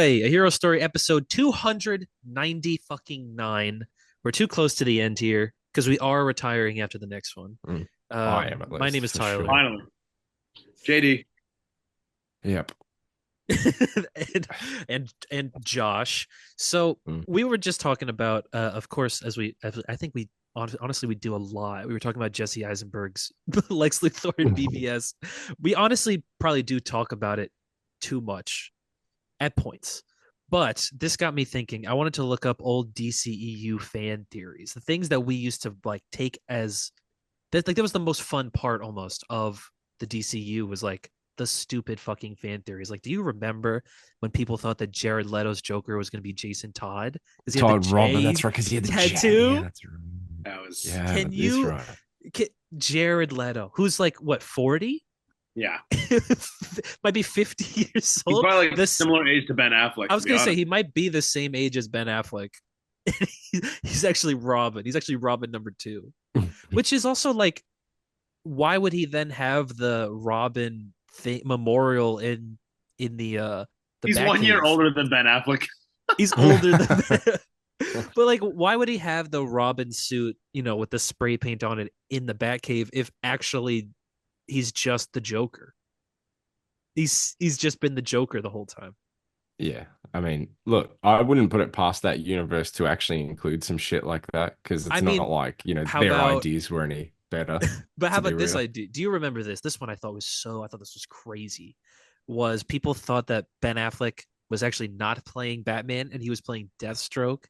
boy, a hero story episode 290 fucking 9. We're too close to the end here because we are retiring after the next one. Mm. I am at My name least is for Tyler. sure. Finally. JD. Yep. and Josh. So Mm. we were just talking about, of course, as I think we honestly we do a lot. We were talking about Jesse Eisenberg's Lex Luthor and BVS. We honestly probably do talk about it too much at points. But this got me thinking. I wanted to look up old DCEU fan theories, the things that we used to like take as that was the most fun part almost of the DCU was like the stupid fucking fan theories. Like, do you remember when people thought that Jared Leto's Joker was going to be Jason Todd? Because he had Todd the Robin, J that's right, because he had the tattoo. Yeah, that's right. That was Can that's you right. Jared Leto, who's like what 40? yeah. Might be 50 years He's old. probably like similar age to Ben Affleck. I was gonna say he might be the same age as Ben Affleck. He's actually Robin. He's actually Robin number 2, which is also like, why would he then have the Robin memorial in the He's Batcave? 1 year older than Ben Affleck. He's older than but like, why would he have the Robin suit, with the spray paint on it in the Batcave if actually he's just the Joker? He's just been the Joker the whole time. Yeah, I mean, look, I wouldn't put it past that universe to actually include some shit like that because it's not like their ideas were any better. But how about this idea? Do you remember this? This one I thought this was crazy. Was people thought that Ben Affleck was actually not playing Batman and he was playing Deathstroke,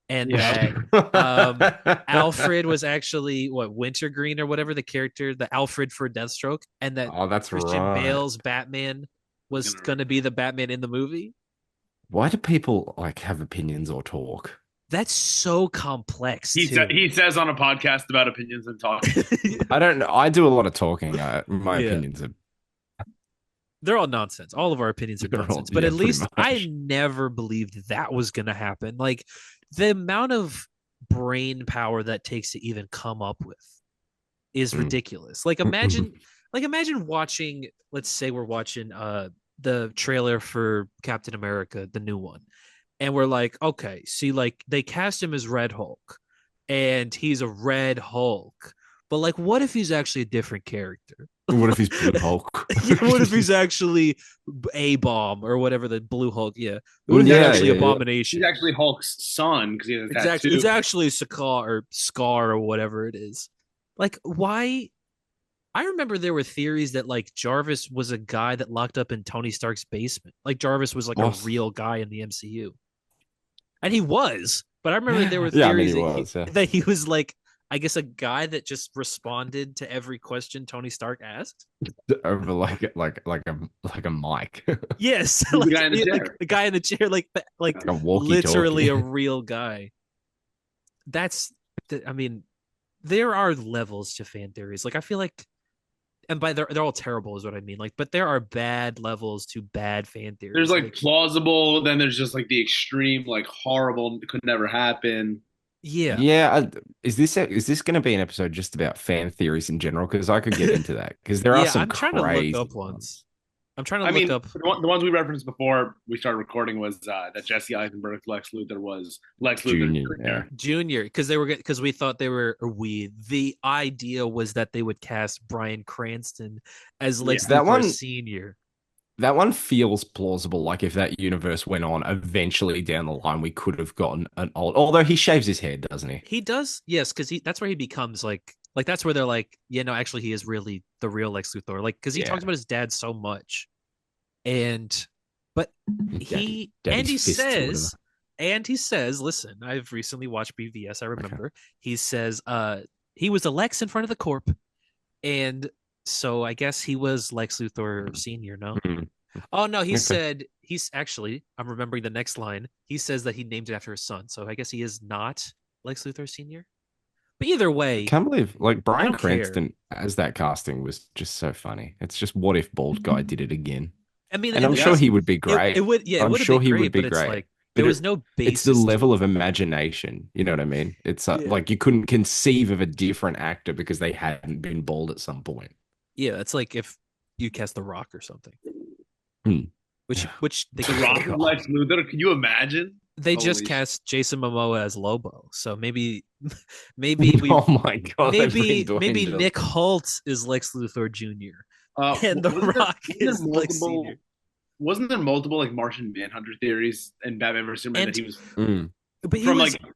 and that Alfred was actually Wintergreen or whatever the character, the Alfred for Deathstroke, and that that's Christian Bale's Batman was going to be the Batman in the movie. Why do people like have opinions or talk? That's so complex. He says on a podcast about opinions and talk. I don't know. I do a lot of talking. My opinions are. They're all nonsense. All of our opinions are nonsense. But at least I never believed that was going to happen. Like, the amount of brain power that takes to even come up with is ridiculous. Like, imagine watching, let's say we're watching the trailer for Captain America, the new one. And we're like, okay, see, like, they cast him as Red Hulk and he's a Red Hulk. But like, what if he's actually a different character? What if he's Blue Hulk? What if he's actually A-Bomb or whatever, the Blue Hulk? Yeah. What if he's actually Abomination? He's actually Hulk's son because he has a tattoo. It's actually Scar or whatever it is. Like, why? I remember there were theories that like Jarvis was a guy that locked up in Tony Stark's basement. Like, Jarvis was like a real guy in the MCU. And he was. But I remember there were theories that he was like, I guess, a guy that just responded to every question Tony Stark asked over like a mic. Yes, the guy in the chair. The guy in the chair, like a literally a real guy. I mean, there are levels to fan theories. Like, I feel like, and by they're all terrible is what I mean. Like, but there are bad levels to bad fan theories. There's like plausible, then there's just like the extreme, like horrible, could never happen. Yeah. Is this going to be an episode just about fan theories in general? Because I could get into that because there are some. I'm trying to look up ones. I'm trying to look up. The ones we referenced before we started recording was that Jesse Eisenberg's Lex Luthor was Lex Luthor Junior, because we thought they were the idea was that they would cast Bryan Cranston as Lex Luthor Senior. That one feels plausible. Like, if that universe went on, eventually down the line, we could have gotten an old. Although he shaves his head, doesn't he? He does, yes, because that's where he becomes like that's where they're like, actually, he is really the real Lex Luthor. Like, because he talks about his dad so much, but he says, listen, I've recently watched BVS. I remember he says, he was a Lex in front of the corp, and. So I guess he was Lex Luthor Senior, no? Mm-hmm. Oh, no, he said he's actually, I'm remembering the next line. He says that he named it after his son. So I guess he is not Lex Luthor Senior. But either way. I can't believe, like, Bryan Cranston as that casting was just so funny. It's just, what if bald guy did it again? I mean, and I'm sure he would be great. I'm sure he would be great. It's like, there was no basis. It's the level of imagination. You know what I mean? It's like you couldn't conceive of a different actor because they hadn't been bald at some point. Yeah, it's like if you cast The Rock or something. which they The Rock is Lex Luthor. Can you imagine? They just Holy cast Jason Momoa as Lobo, so maybe we Oh my god! maybe Nick Holt is Lex Luthor Jr. And The Rock is Lex Senior. Wasn't there multiple like Martian Manhunter theories in Batman vs Superman that he was but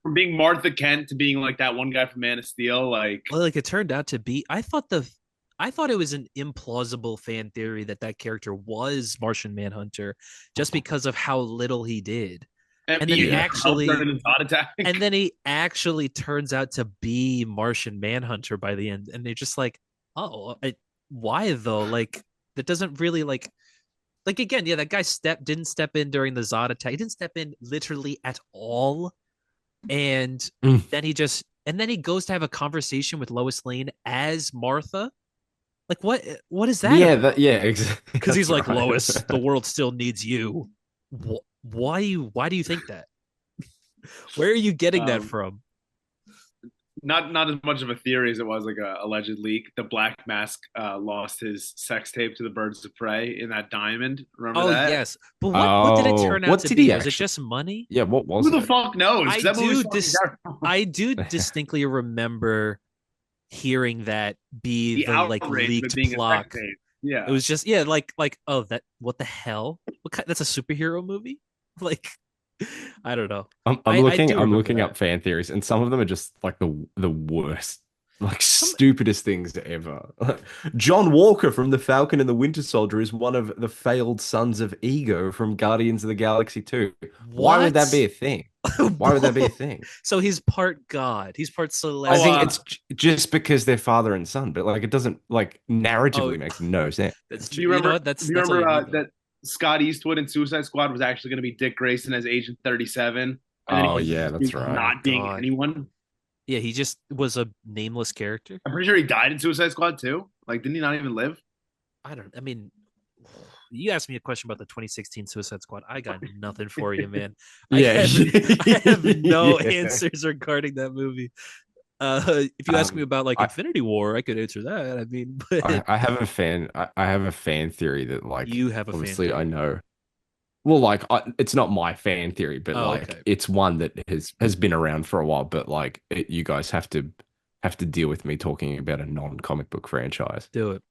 from being Martha Kent to being like that one guy from Man of Steel? Like, well, like it turned out to be. I thought it was an implausible fan theory that character was Martian Manhunter, just because of how little he did. And then he actually turns out to be Martian Manhunter by the end, and they're just like, oh, why though? Like that doesn't really like again, yeah, that guy didn't step in during the Zod attack. He didn't step in literally at all, and then he goes to have a conversation with Lois Lane as Martha. Like what is that? Yeah, exactly. Because he's like, Lois, the world still needs you. Why do you think that? Where are you getting that from? Not as much of a theory as it was like a alleged leak. The Black Mask lost his sex tape to the Birds of Prey in that diamond. Remember that? Oh yes, but what did it turn out to be? Was it just money? Yeah, what was it? Who the fuck knows? I do distinctly remember hearing that be the like leaked plot. Yeah, it was just like oh, that what the hell? That's a superhero movie? Like I don't know. I'm looking up fan theories, and some of them are just like the worst, like stupidest things ever. John Walker from The Falcon and the Winter Soldier is one of the failed sons of Ego from Guardians of the Galaxy 2. Why would that be a thing? Why would that be a thing? So he's part God. He's part celestial. I think it's just because they're father and son, but like it doesn't like narratively makes no sense. Do you remember? Do you remember that Scott Eastwood in Suicide Squad was actually going to be Dick Grayson as Agent 37? Oh yeah, that's right. Not being anyone. Yeah, he just was a nameless character. I'm pretty sure he died in Suicide Squad too. Like, didn't he not even live? I mean, you asked me a question about the 2016 Suicide Squad. I got nothing for you, man. Yeah, I have no answers regarding that movie. If you ask me about like Infinity War, I could answer that. I mean, but I have a fan theory that like you have a obviously fan theory. I know. Well, like it's not my fan theory, but it's one that has been around for a while. But like you guys have to deal with me talking about a non-comic book franchise. Do it.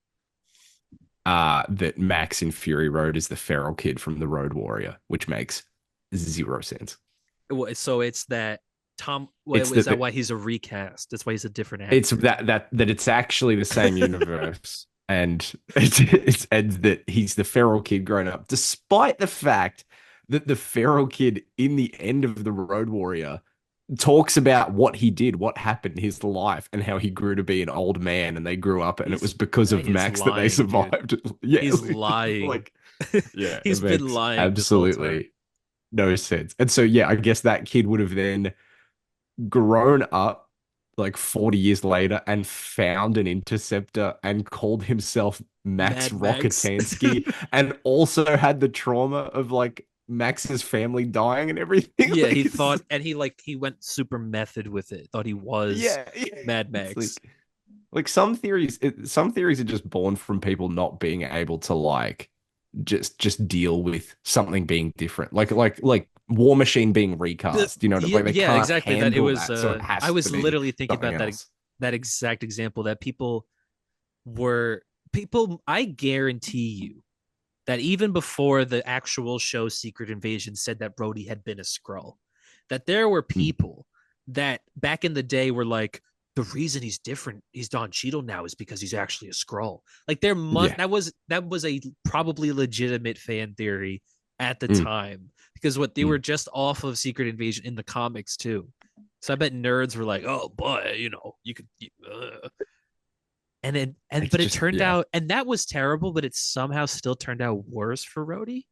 That Max in Fury Road is the feral kid from the Road Warrior, which makes zero sense. So it's that Tom. Is that why he's a recast? That's why he's a different actor. It's that it's actually the same universe, and it's that he's the feral kid grown up, despite the fact that the feral kid in the end of the Road Warrior talks about what he did, what happened in his life, and how he grew to be an old man, and they grew up, and it was because of Max that they survived. Yeah, he's lying. Like, yeah, he's been lying. Absolutely no sense. And so, yeah, I guess that kid would have then grown up like 40 years later and found an interceptor and called himself Max Rokitansky and also had the trauma of like Max's family dying and everything. Yeah, like, he thought, and he went super method with it. Thought he was Mad Max. Like some theories are just born from people not being able to like just deal with something being different. Like War Machine being recast. You know, like they can't exactly. That it was. That, so it I was literally thinking about that exact example. That people. I guarantee you that even before the actual show Secret Invasion said that Rhodey had been a Skrull, that there were people that back in the day were like, the reason he's different, he's Don Cheadle now, is because he's actually a Skrull. Like that was a probably legitimate fan theory at the time, because they were just off of Secret Invasion in the comics too. So I bet nerds were like, oh boy, you know, you could but it turned out, and that was terrible, but it somehow still turned out worse for Rhodey.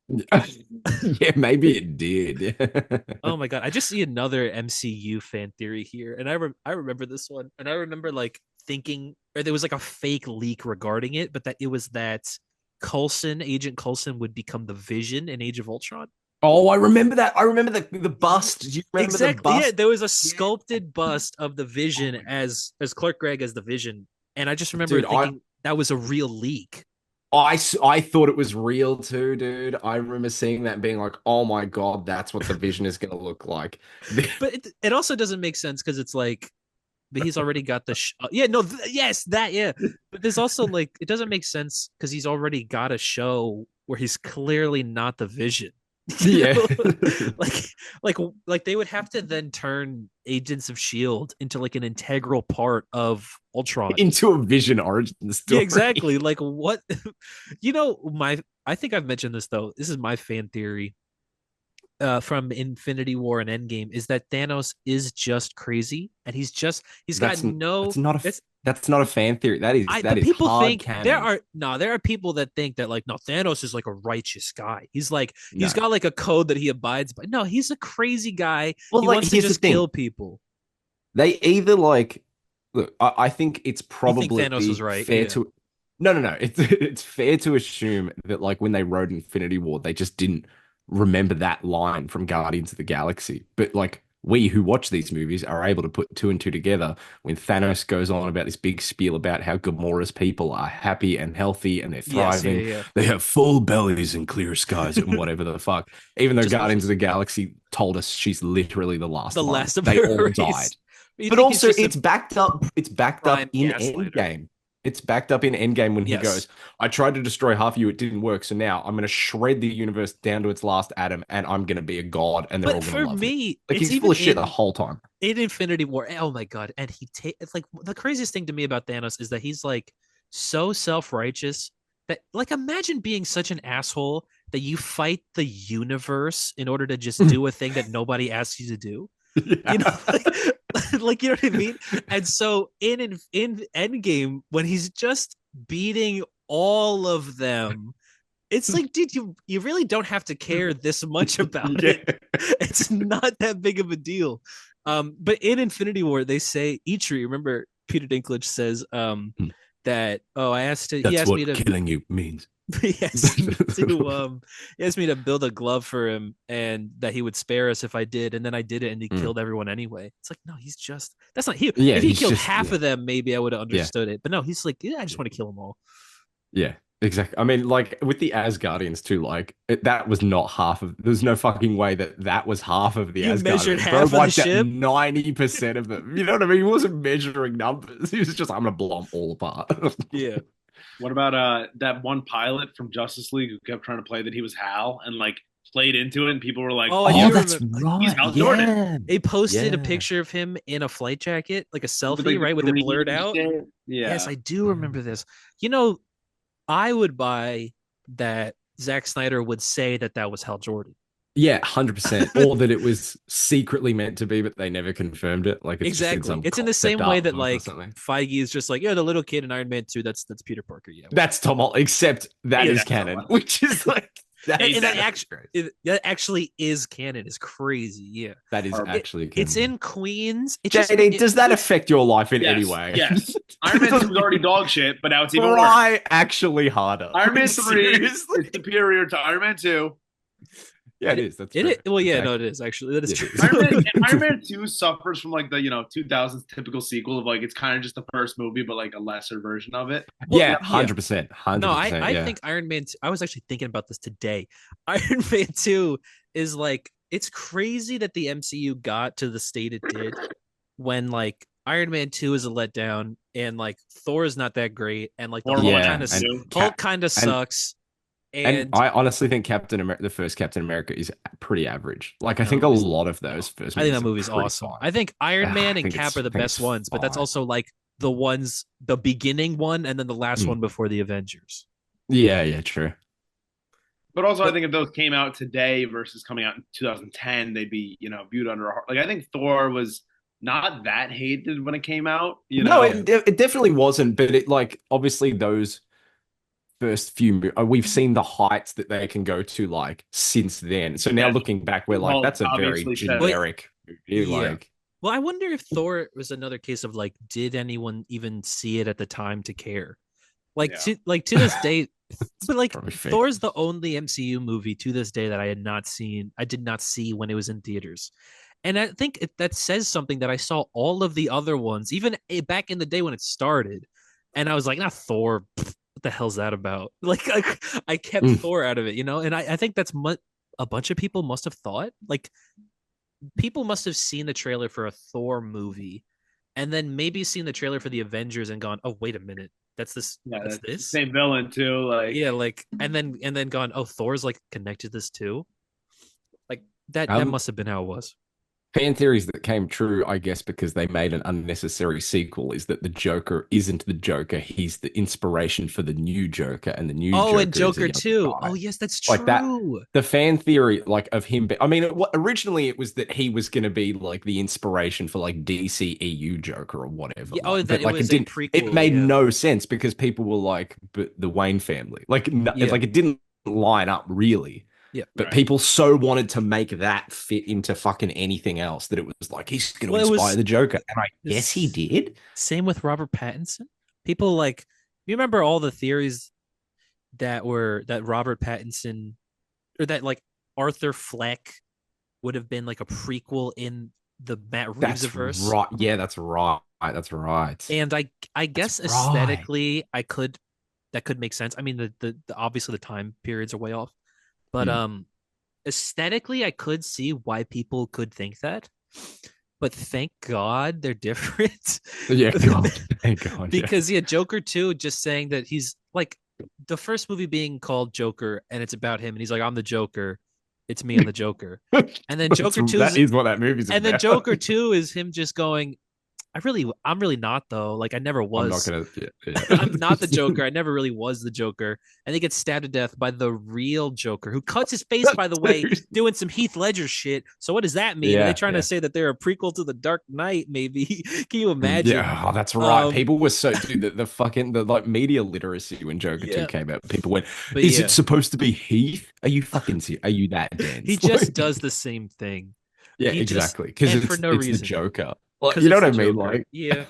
Yeah, maybe it did. Oh my god, I just see another MCU fan theory here, and I remember this one, and I remember like thinking, or there was like a fake leak regarding it, but that it was that Agent Coulson would become the Vision in Age of Ultron. Oh, I remember that. I remember the bust. Do you remember exactly. The bust? Yeah, there was a sculpted bust of the Vision as Clark Gregg as the Vision, and I just remember thinking that was a real leak. I thought it was real too, dude. I remember seeing that and being like, "Oh my God, that's what the Vision is going to look like." But it also doesn't make sense because it's like, but he's already got the yeah, no, yes, that, yeah. But there's also like, it doesn't make sense because he's already got a show where he's clearly not the Vision. You Yeah. know? like like like they would have to then turn Agents of Shield into like an integral part of Ultron. Into a Vision origin Yeah, story. exactly. Like what my I think I've mentioned this though. This is my fan theory from Infinity War and Endgame is that Thanos is just crazy and he's got That's no that's not a it's that's not a fan theory. That is but that is people hard think canon. there are people that think that like no, Thanos is like a righteous guy. He's No. got like a code that he abides by. No, he's a crazy guy. Well, He like wants to here's the just thing. kill people. They either like look, I think it's You think Thanos was probably right? fair Yeah. to no. It's fair to assume that like when they wrote Infinity War, they just didn't remember that line from Guardians of the Galaxy. But like we who watch these movies are able to put two and two together when Thanos goes on about this big spiel about how Gamora's people are happy and healthy and they're Yes, yeah, thriving. yeah. They have full bellies and clear skies and whatever the fuck. Even though Just Guardians of the Galaxy told us she's literally the last the one. last of They her all race. died. You But think he's also just a it's backed prime up in gaslighter? Endgame. It's backed up in Endgame when he Yes. goes, I tried to destroy half of you, it didn't work. So now I'm gonna shred the universe down to its last atom and I'm gonna be a god and they're all But gonna for love me. me, Like it's he's full even of shit the whole time. in Infinity War. Oh my god! And it's like the craziest thing to me about Thanos is that he's like so self righteous that like imagine being such an asshole that you fight the universe in order to just do a thing that nobody asks you to do. You know, Yeah. like you know what I mean. And so in Endgame when he's just beating all of them, it's like, dude, you really don't have to care this much about Yeah. it. It's not that big of a deal. But in Infinity War, they say Eitri, remember Peter Dinklage says that he That's asked me what to killing you means. he asked me to he asked me to build a glove for him and that he would spare us if I did, and then I did it and he Mm. killed everyone anyway. It's like, no, he's just that's not he. Yeah, If he he's killed just half yeah. of them, maybe I would have Yeah. understood it. But no, he's like, yeah, I just want to kill them all. Yeah, exactly. I mean, like with the Asgardians too, like that was not half of. There's no fucking way that that was half of the You measured Asgardians. Bro half of the wiped out ship. 90% of them. You know what I mean? He wasn't measuring numbers. He was just, I'm gonna blow them all apart. Yeah. What about that one pilot from Justice League who kept trying to play that he was Hal and like played into it and people were like, Oh, I Oh, do "Oh, that's remember. he's right. Hal Jordan." Yeah. They posted a Yeah. picture of him in a flight jacket, like a With selfie, like the right, with it blurred green out. shit. Yes, Yeah. I do remember this. You know, I would buy that Zack Snyder would say that that was Hal Jordan. Yeah, 100%. Or that it was secretly meant to be, but they never confirmed it. Like it's just in Exactly. some It's in the concept same way that artwork or like something. Feige is just like, yeah, the little kid in Iron Man 2, that's Peter Parker. Yeah, That's Tom Holland, except that Yeah, is that's canon, all. which is like and, that's and that that's actually great. that actually is canon. Is crazy. Yeah, That is Horrible. actually it's canon. in Queens. JD, does that affect your life in any Yes, way? yes. Iron Man 2 was already dog shit, but now it's even worse. Try actually harder. Iron Man Like, 3 seriously. is superior to Iron Man 2. Yeah, it is. That's it, fair. it well, It's yeah, no, it is actually that is it true. is. Iron Man 2 suffers from like the 2000s typical sequel of like it's kind of just the first movie but like a lesser version of it. Well, Yeah, yeah. 100%. No, 100%. I Yeah. think Iron Man 2, I was actually thinking about this today. Iron Man 2 is like, it's crazy that the MCU got to the state it did when like Iron Man 2 is a letdown and like Thor is not that great and like the Or Hulk one Yeah, kind of and two. Hulk kind of and sucks and and I honestly think Captain America, the first Captain America, is pretty average. Like I no, think a lot of those first I think movies that are movie's pretty awesome. fine. I think Iron Man and Cap are the I think best it's ones, but that's fine. also like the beginning one and then the last Mm. one before the Avengers. Yeah, yeah, true. But also, I But think if those came out today versus coming out in 2010, they'd be, viewed under like I think Thor was not that hated when it came out. No, yeah. it definitely wasn't, but it like obviously those first few we've seen the heights that they can go to like since then. So now Yeah, looking back, we're like, Hulk that's a very obviously said But generic movie. yeah. Like, Well, I wonder if Thor was another case of like, did anyone even see it at the time to care? Like yeah. to this day, but like probably fair. Thor's the only MCU movie to this day that I did not see when it was in theaters. And I think that says something that I saw all of the other ones, even back in the day when it started. And I was like, not Thor. what the hell's that about? Like I kept Mm. Thor out of it, and I think that's a bunch of people must have thought. Like people must have seen the trailer for a Thor movie and then maybe seen the trailer for the Avengers and gone, "Oh, wait a minute. That's this Yeah, that's that's the this?" same villain too. Like, Yeah, like and then gone, "Oh, Thor's like connected to this too?" Like that Um, must have been how it was. Fan theories that came true, I guess, because they made an unnecessary sequel, is that the Joker isn't the Joker. He's the inspiration for the new Joker, and the new Oh, and Joker is a Joker young too. guy. Oh, yes, that's Like that, true. the fan theory, like of him. I mean, originally it was that he was going to be like the inspiration for like DCEU Joker or whatever. Yeah, oh, Like, that but it like was it a didn't. It prequel, made yeah. no sense because people were like, but the Wayne family, like, Yeah. like it didn't line up really. Yeah. But right. people so wanted to make that fit into fucking anything else that it was like he's going to Well, it inspire was the Joker, and I guess he this did. same with Robert Pattinson. People like you remember all the theories that Robert Pattinson or that like Arthur Fleck would have been like a prequel in the Matt Reeves That's verse. right. Yeah, that's right. That's right. And I That's guess right. aesthetically that could make sense. I mean the obviously the time periods are way off. But Mm. aesthetically I could see why people could think that. But thank God they're different. Yeah, God, thank God, yeah. Because yeah, Joker 2 just saying that he's like the first movie being called Joker and it's about him and he's like, I'm the Joker. It's me, I'm the Joker. And then Joker 2 That is what that movie's and then about. Joker 2 is him just going, I'm really not though. Like I never I'm not was. gonna. Yeah, I'm not the yeah. Joker. I never really was the Joker. And he gets stabbed to death by the real Joker, who cuts his face, by the way, Dude. doing some Heath Ledger shit. So what does that mean? Are they Yeah, trying to yeah. say that they're a prequel to The Dark Knight? Maybe. Can you imagine? Yeah, oh, that's right. Um, People were so dude, the fucking the like media literacy when Joker 2 yeah, came out. People went, but "Is it yeah, supposed to be Heath? Are you fucking are you that he dense?" just Like, does the same thing. yeah, He just exactly. Because and for no it's the reason, Joker. Like, because you know it's what the I mean? Joker. Like, Yeah,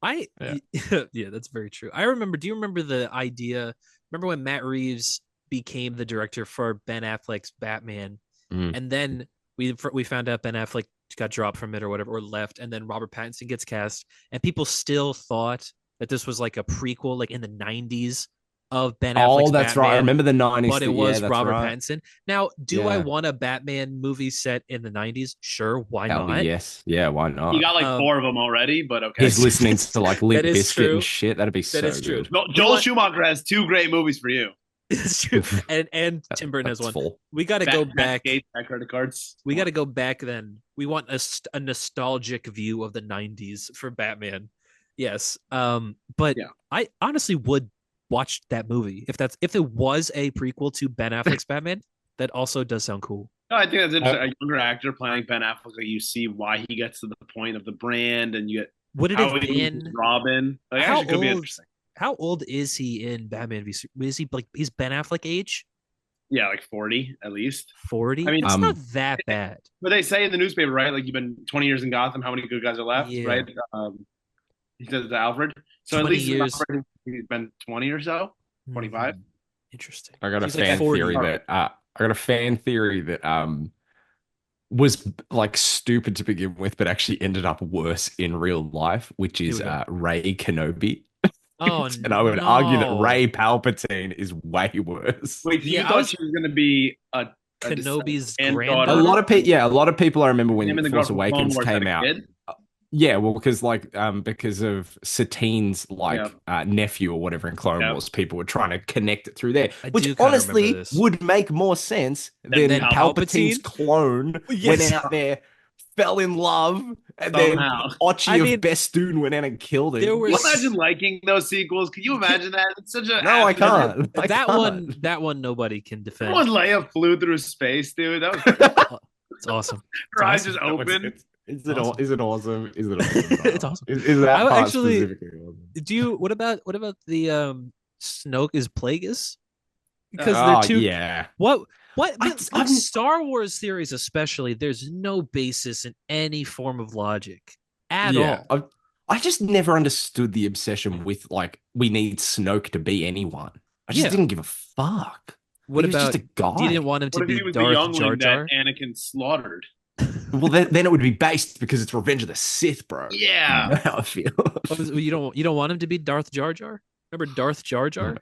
I yeah. yeah, that's very true. I remember. Do you remember the idea? Remember when Matt Reeves became the director for Ben Affleck's Batman, Mm. and then we found out Ben Affleck got dropped from it or whatever or left, and then Robert Pattinson gets cast, and people still thought that this was like a prequel, like in the '90s of Ben Oh, Affleck's that's right. I Batman, remember the 90s. but it Yeah, was that's Robert right. Pattinson. Now, do I Yeah. want a Batman movie set in the '90s? Sure, why Hell not? yes. Yeah, why You not? got like Um, four of them already, but okay. He's that's listening to like that Limp is Bizkit and true. shit. That'd be That so is true. good. We Joel want Schumacher has two great movies for you. it's true, and Tim Burton has That's one. full. We got to go back. Gate, credit cards. We got to go back. Then we want a nostalgic view of the '90s for Batman. Yes, but Yeah. I honestly would watch that movie if it was a prequel to Ben Affleck's Batman. That also does sound cool. No, I think that's Uh, interesting. A younger actor playing Ben Affleck, like you see why he gets to the point of the brand, and you get Would it how have he moves been Robin. Like, how actually, could be old? interesting. How old is he in Batman v? Is he like he's Ben Affleck age? Yeah, like 40 at least. I 40? mean, That's not that bad. but they say in the newspaper, right? Like you've been 20 years in Gotham. How many good guys are left, Yeah, right? He says to Alfred. So at 20 least in years. Alfred, he's been 20 or so, 25. Mhm. Interesting. I got So a he's like fan 40. theory that was like stupid to begin with, but actually ended up worse in real life, which Here is we go. Ray Kenobi. Oh And I would argue that no. Ray Palpatine is way worse. Wait, so you Yeah, I thought was she was going to be a Kenobi's A granddaughter? lot granddaughter. of people, yeah, a lot of people. I remember Him when and the girl Force from Clone Awakens Wars had came a out. kid. Yeah, well, because of Satine's Yeah, nephew or whatever in Clone yeah. Wars, people were trying to connect it through there, I which do kind of remember honestly this. would make more sense Then than Then Palpatine's Palpatine? clone went Yes. out there, fell in love, and then Somehow. I Ochi of mean, Bestoon went in and killed there him. Can you was imagine liking those sequels? Can you imagine that? It's such an No, I athlete. can't. I that can't. one that one nobody can When defend. Leia flew through space, dude, that was It's awesome. It's her eyes awesome. just No, open. It's awesome. is it awesome? Is it awesome? It's No. awesome. Is that I part actually specifically awesome? do you what about the Snoke is Plagueis? Because they're Oh two yeah. what I, but like I'm Star Wars theories especially, there's no basis in any form of logic at Yeah, all. I just never understood the obsession with like we need Snoke to be anyone. I just Yeah. didn't give a fuck. What Like, he was just about a you didn't guy. want him What to if he be was the Darth Jar youngling that Jar? Anakin slaughtered? Well, then it would be based because it's Revenge of the Sith, bro. You Yeah. know how I feel. You don't want him to be Darth Jar Jar? Remember Darth Jar Jar? No.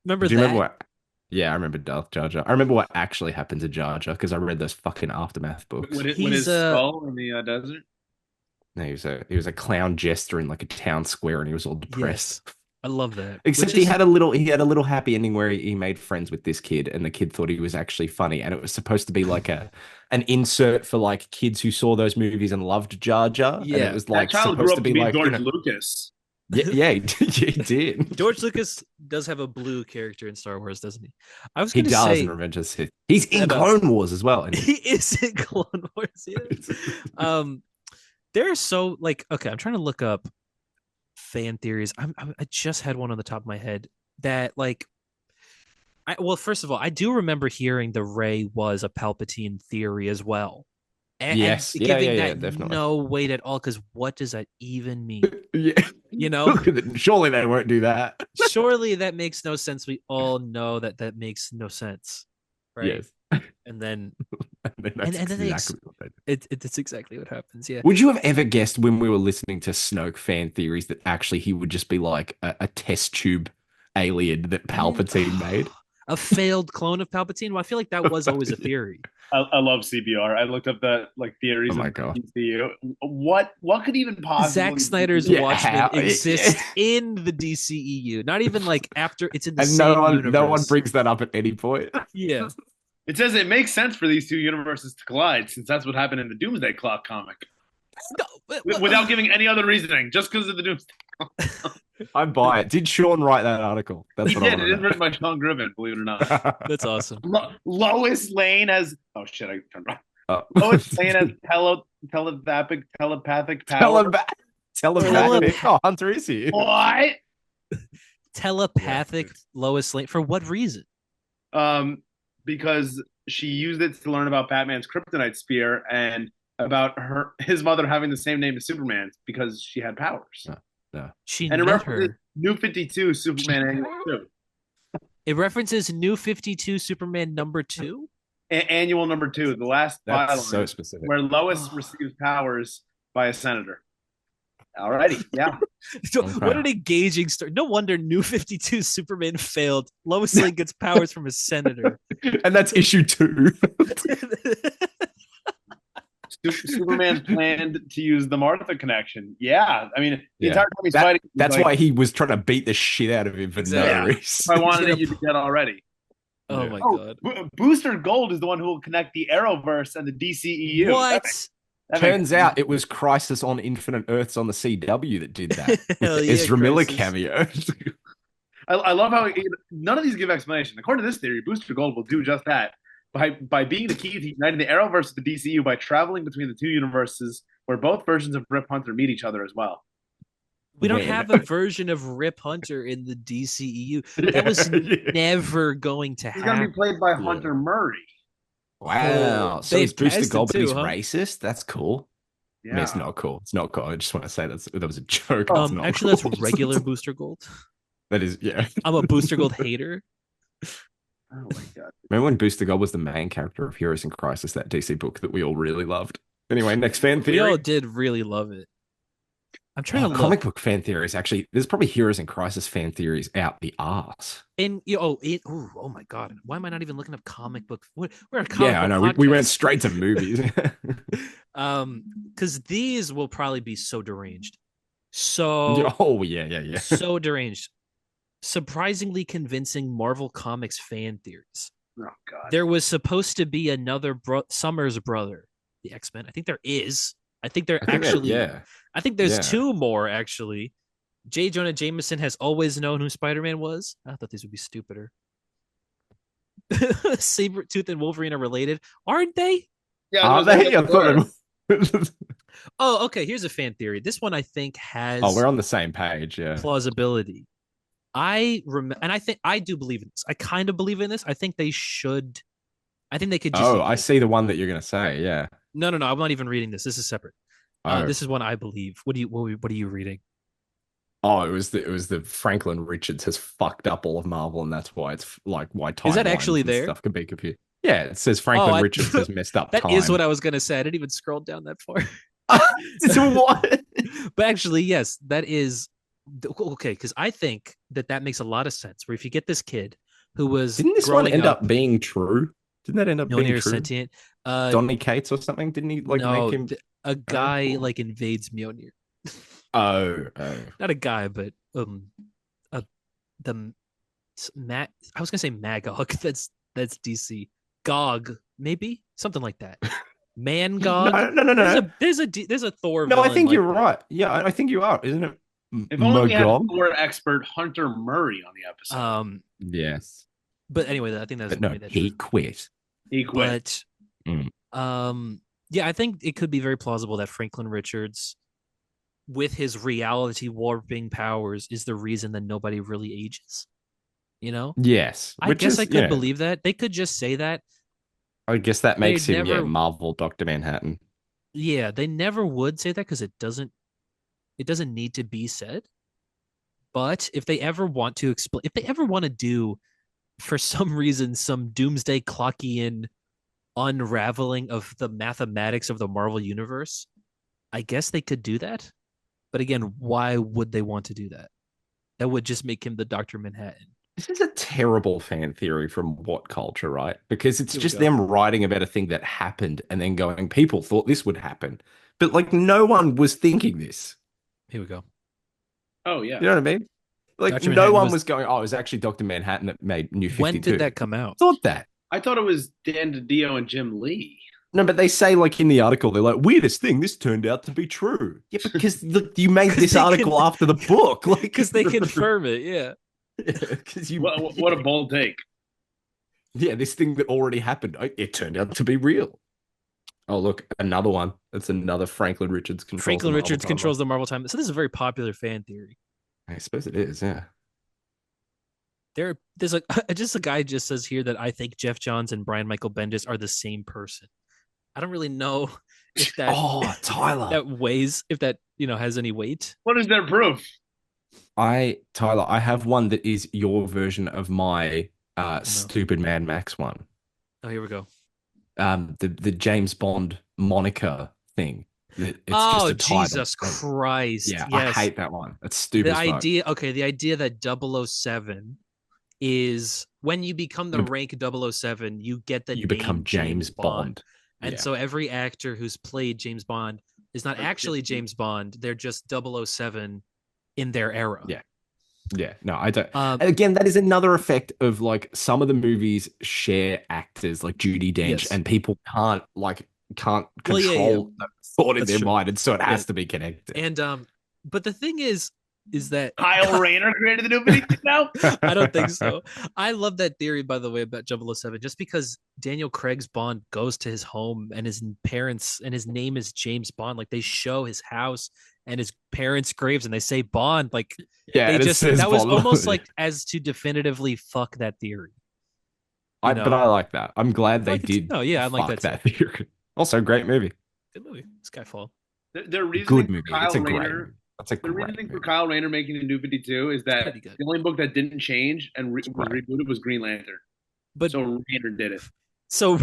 Remember Do you remember that? what? Yeah, I remember Darth Jar Jar. I remember what actually happened to Jar Jar because I read those fucking Aftermath books. With He's his skull in the desert. No, he was a clown jester in like a town square, and he was all yes, depressed. I love that. Which Except he is had a little happy ending where he made friends with this kid, and the kid thought he was actually funny, and it was supposed to be like an insert for like kids who saw those movies and loved Jar Jar, and it yeah. was That like child grew supposed to up to be be like George Lucas. yeah, yeah, he did. George Lucas does have a blue character in Star Wars, doesn't he? I was He going to does in say Revenge of the Sith. He's in that Clone Wars as well, and he is in Clone Wars. Yeah. Um, there are so like okay. I'm trying to look up fan theories. I just had one on the top of my head that like well, first of all, I do remember hearing the Rey was a Palpatine theory as well, and yes, yeah, yeah, giving yeah, that definitely. no weight at all because what does that even mean? Yeah, You know, surely they won't do that. surely that makes no sense. We all know that that makes no sense, right? Yes, And then that's and then they exactly what they do. it's exactly what happens. Yeah. Would you have ever guessed when we were listening to Snoke fan theories that actually he would just be like a test tube alien that Palpatine made? A failed clone of Palpatine. Well, I feel like that was always a theory. I love CBR. I looked up the like Oh theories my of god. DCU. What could even possibly Zack Snyder's Yeah, Watchmen how- exists in the DCEU, not even like after it's in the And same no one universe. brings that up at any point. Yeah, It says it makes sense for these two universes to collide since that's what happened in the Doomsday Clock comic. Without giving any other reasoning, just because of the Doomsday. I buy it. Did Sean write that article? That's He what I did. want It to is know. written by Sean Griffin, believe it or not. that's awesome. Lois Lane has. Oh shit! I turned around. Oh. Lois Lane has telepathic power. Telepathic. Oh, Hunter is here. What? Telepathic Yeah. Lois Lane for what reason? Because she used it to learn about Batman's kryptonite spear and about his mother having the same name as Superman's because she had powers. No, no. She And it met references her. New 52 Superman Annual 2. It references New 52 Superman number 2. Annual number 2, the last That's byline, so specific. where Lois receives powers by a senator. Alrighty, yeah. So, Okay. what an engaging story. No wonder New 52 Superman failed. Lois Lane gets powers from a senator. And that's issue 2. Superman planned to use the Martha connection. Yeah, I mean, the Yeah. entire time he's fighting, he's That's like, why he was trying to beat the shit out of him for Exactly. no Yeah. reason. if I wanted it, you'd be dead already. Oh Yeah. my Oh, god. Booster Gold is the one who will connect the Arrowverse and the DCEU. What? That Turns makes- out it was Crisis on Infinite Earths on the CW that did that. With Hell the yeah, Ezra Miller Crisis. cameo. I love how none of these give explanation. According to this theory, Booster Gold will do just that by being the key to uniting the Arrowverse with the DCU by traveling between the two universes where both versions of Rip Hunter meet each other as well. We don't When? have a version of Rip Hunter in the DCEU. That was Yeah. never going to He's going to happen. be played by Yeah. Hunter Murray. Wow. Oh, So they he's Booster passed it Gold, but too, he's huh? racist? That's cool. I mean, Yeah. it's not cool. It's not cool. I just want to say that was a joke. Oh, It's not Actually, cool. that's regular Booster Gold. That is, yeah. I'm a Booster Gold hater. Oh my god. Remember when Booster Gold was the main character of Heroes in Crisis, that DC book that we all really loved? Anyway, next fan theory. We all did really love it. I'm trying to look. Comic book fan theories. Actually, there's probably Heroes in Crisis fan theories out the arse. And oh my god, why am I not even looking up comic book? We're a comic Yeah, I book know. We went podcast. straight to movies. Because these will probably be so deranged, so Oh, yeah. so deranged, surprisingly convincing Marvel Comics fan theories. Oh god. There was supposed to be another Summers brother, the X-Men. I think there is. I think there actually. yeah. I think there's Yeah. 2 more actually. J. Jonah Jameson has always known who Spider-Man was. I thought these would be stupider. Sabretooth and Wolverine are related, aren't they? Yeah, Are they? I thought Oh, okay. Here's a fan theory. This one I think has Oh, we're on the same page. Yeah. plausibility. And I think I do believe in this. I kind of believe in this. I think they should. I think they could just. Oh, I see the one that you're going to say. Yeah. No. I'm not even reading this. This is separate. Oh. This is one I believe. What are you reading? Oh, it was the Franklin Richards has fucked up all of Marvel, and that's why it's like why Is that timelines actually and there? Stuff can be confused. Yeah, it says Franklin I- Richards has messed up That time. is what I was gonna say. I didn't even scroll down that far. So what? But actually, yes, that is Okay, because I think that makes a lot of sense. Where if you get this kid who was Didn't this one growing end up up being true? Didn't that end up being Mjolnir true? sentient, Donny Cates or something? Didn't he like make no, him? a No? guy like invades Mjolnir. Oh. Not a guy, but uh, the I was gonna say Magog. That's DC. Gog, maybe something like that. Mangog. There's No. a Thor No, I villain think like you're that. right. Yeah, I think you are, isn't it? If only we had Magog? Thor expert Hunter Murray on the episode. Yes. But anyway, I think that's But no, maybe that's he true. quit. He quit. But Mm. yeah, I think it could be very plausible that Franklin Richards, with his reality warping powers, is the reason that nobody really ages. You know, Yes, I which guess I is, could believe that. They could just say that. I guess that They makes him, never, Marvel Doctor Manhattan. yeah, they never would say that because it doesn't need to be said. But if they ever want to explain, if they ever want to do, for some reason, some doomsday Clockian unraveling of the mathematics of the Marvel universe, I guess they could do that. But again, why would they want to do that? That would just make him the Dr. Manhattan. This is a terrible fan theory from what culture, right? Because it's Here we just go. them writing about a thing that happened and then going, people thought this would happen. But like no one was thinking this. Here we go. Oh yeah. You know what I mean? Like Dr. no Manhattan one was- was going, oh, it was actually Dr. Manhattan that made New 52. When did that come out? Thought that. I thought it was Dan DiDio and Jim Lee. No, but they say like in the article, they're like, weirdest thing, this turned out to be true. Yeah, because you made this article after the book. Like, Because they confirm it, yeah. Because you What a bold take. Yeah, this thing that already happened, it turned out to be real. Oh, look, another one. That's another Franklin Richards controls. Franklin the Marvel Richards timeline. controls the Marvel time. So this is a very popular fan theory. I suppose it is, yeah. There's just a guy just says here that I think Jeff Johns and Brian Michael Bendis are the same person. I don't really know if that Tyler. that weighs, if that has any weight. What is their proof? Tyler, I have one that is your version of my no. stupid Mad Max one. Oh, here we go. The James Bond moniker thing. It's oh, just a title. Jesus Christ. Yeah, yes. I hate that one. That's stupid. The idea that 007 is when you become the rank 007, you get the you name become James Bond. And so every actor who's played James Bond is not actually James Bond. They're just 007 in their era. Yeah, no, I don't. Again, that is another effect of like some of the movies share actors like Judi Dench, and people can't control the thought in their mind, and so it has to be connected. And but the thing is that Kyle Rayner created the new video now? I don't think so. I love that theory, by the way, about 007, just because Daniel Craig's Bond goes to his home and his parents and his name is James Bond. Like they show his house and his parents' graves and they say Bond. Like they just that was almost like as to definitively fuck that theory. But I like that. I'm glad they did. Oh yeah, I like that theory. Also, great movie. Good movie. Skyfall. The reasoning good movie. Kyle It's a Rayner, great movie. That's a the great reasoning movie. for Kyle Rayner making the new 52 is that the only book that didn't change and was rebooted was Green Lantern. But so Rayner did it. So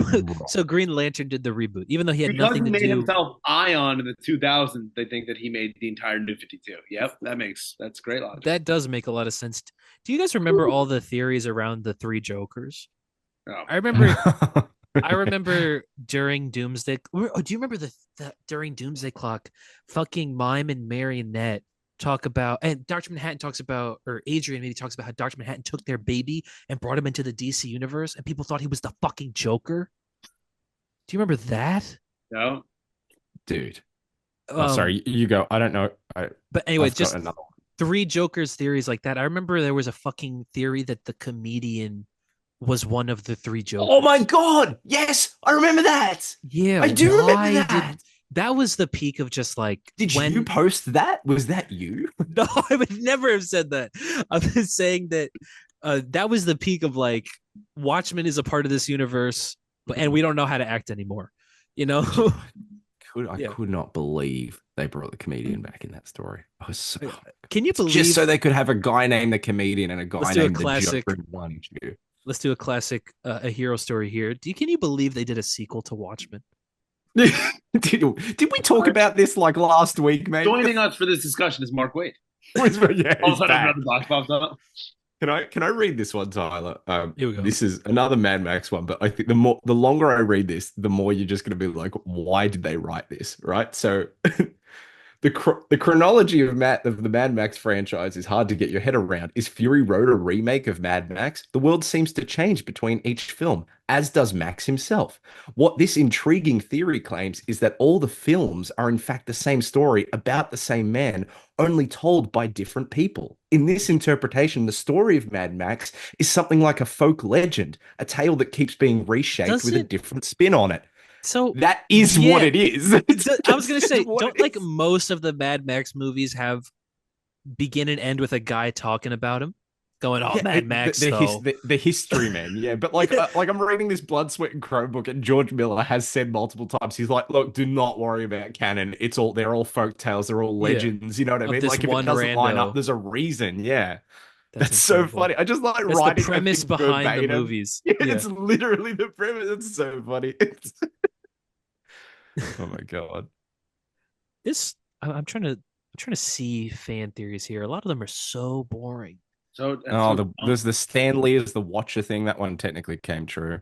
Green Lantern did the reboot, even though he had nothing to do. Because he made himself Ion in the 2000s, they think that he made the entire New 52. Yep, that's great logic. That does make a lot of sense. Do you guys remember all the theories around the three Jokers? Oh. I remember during Doomsday. Do you remember the during Doomsday Clock, fucking Mime and Marionette talk about, and Dr. Manhattan talks about, or Adrian maybe talks about how Dr. Manhattan took their baby and brought him into the DC universe, and people thought he was the fucking Joker. Do you remember that? No, dude. Sorry, you go. I don't know. But anyway, just three Jokers theories like that. I remember there was a fucking theory that the comedian was one of the three Jokers. Oh my god! Yes, I remember that. Yeah, I do remember that. That was the peak of just like. Did you post that? Was that you? No, I would never have said that. I'm just saying that that was the peak of like Watchmen is a part of this universe, and we don't know how to act anymore. You know. I could not believe they brought the comedian back in that story. I was so. Can you believe? Just so they could have a guy named the comedian and a guy named the Joker in one issue. Let's do a classic, a hero story here. Can you believe they did a sequel to Watchmen? Did we talk about this like last week, mate? Joining us for this discussion is Mark Waid. Yeah, All of a he's sudden, back. another box pops up. Can I read this one, Tyler? Here we go. This is another Mad Max one, but I think the longer I read this, the more you're just going to be like, why did they write this? Right? So the chronology of the Mad Max franchise is hard to get your head around. Is Fury Road a remake of Mad Max? The world seems to change between each film, as does Max himself. What this intriguing theory claims is that all the films are in fact the same story about the same man, only told by different people. In this interpretation, the story of Mad Max is something like a folk legend, a tale that keeps being reshaped Does with a it? different spin on it. So That is what yeah, it is. I was gonna It's say, what don't it like is. most of the Mad Max movies have begin and end with a guy talking about him, going, "Oh, Yeah, Mad Max, though." the history man. Yeah, but like I'm reading this Blood, Sweat, and Crow book, and George Miller has said multiple times, he's like, look, do not worry about canon. They're all folk tales, they're all Yeah, legends. You know what I of mean? this Like if it one doesn't line up, rando. there's a reason. Yeah, That's that's so incredible. funny. I just like That's the writing a premise thing behind the verbatim. movies. Yeah, Yeah. it's literally the premise. It's so funny. Oh my God. This I'm trying to see fan theories here. A lot of them are so boring. So and Oh, so there's the Stanley as the Watcher thing. That one technically came true.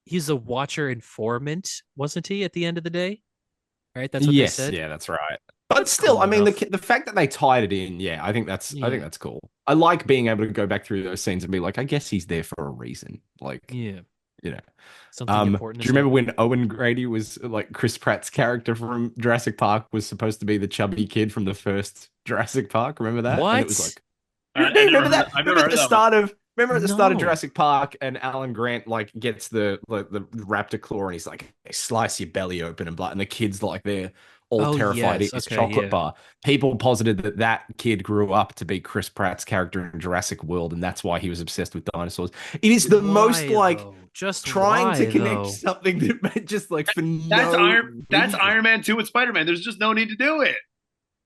He's a watcher informant, wasn't he, at the end of the day? Right? That's what they Yes, said. yeah, that's right. But That's still, cool I mean, enough. the fact that they tied it in, yeah, I think Yeah. that's cool. I like being able to go back through those scenes and be like, I guess he's there for a reason. Like, Yeah. you know. Something important Do you has remember happened. when Owen Grady was like Chris Pratt's character from Jurassic Park was supposed to be the chubby kid from the first Jurassic Park? Remember that? And it was What? like, you do remember that? I've never heard that one. Remember at the start of No. Jurassic Park, and Alan Grant like gets the raptor claw, and he's like, "Hey, slice your belly open and blood." And the kid's like, they're all Oh terrified yes. at his Okay, chocolate yeah. bar. People posited that that kid grew up to be Chris Pratt's character in Jurassic World, and that's why he was obsessed with dinosaurs. It is the most Why like though? Just trying to why connect though? something that just like for That's no Iron. That's reason. Iron Man 2 with Spider Man. There's just no need to do it.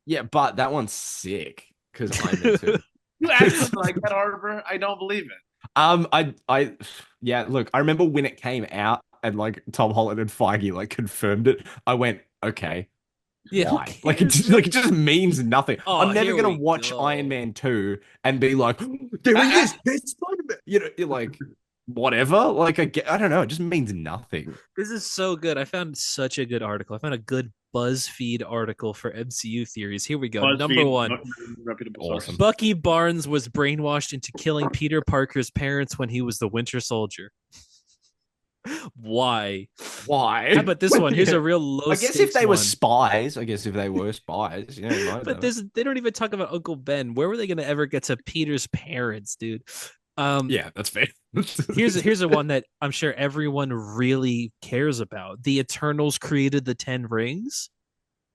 Yeah, but that one's sick because Iron Man 2. You actually like Ed Harper? I don't believe it. Yeah, look, I remember when it came out and like Tom Holland and Feige like confirmed it. I went, okay, Yeah, who why? Like it cares, just, man? like it just means nothing. Oh, I'm never here gonna we watch Iron go. Man 2 and be like, there he I, is, there's Spider-Man. You know, you're like whatever. Like I don't know, it just means nothing. This is so good. I found such a good article. I found a good BuzzFeed article for MCU theories. Here we go. Number BuzzFeed, one. reputable source. Awesome. Bucky Barnes was brainwashed into killing Peter Parker's parents when he was the Winter Soldier. Why? Why? How about this one? Here's Yeah. a real low I guess if stakes they were one. spies, yeah, you might But have it. this they don't even talk about Uncle Ben. Where were they going to ever get to Peter's parents, dude? Um, Yeah, that's fair. here's a one that I'm sure everyone really cares about. The Eternals created the Ten Rings.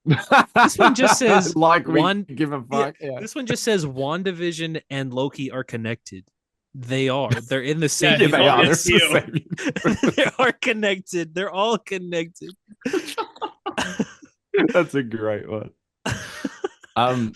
This one just says like we one. give a Yeah, fuck. Yeah. this one just says WandaVision and Loki are connected. They are. They're in the Yeah, same Yeah, he's they all are. in They're universe. the you. same. They are connected. They're all connected. That's a great one.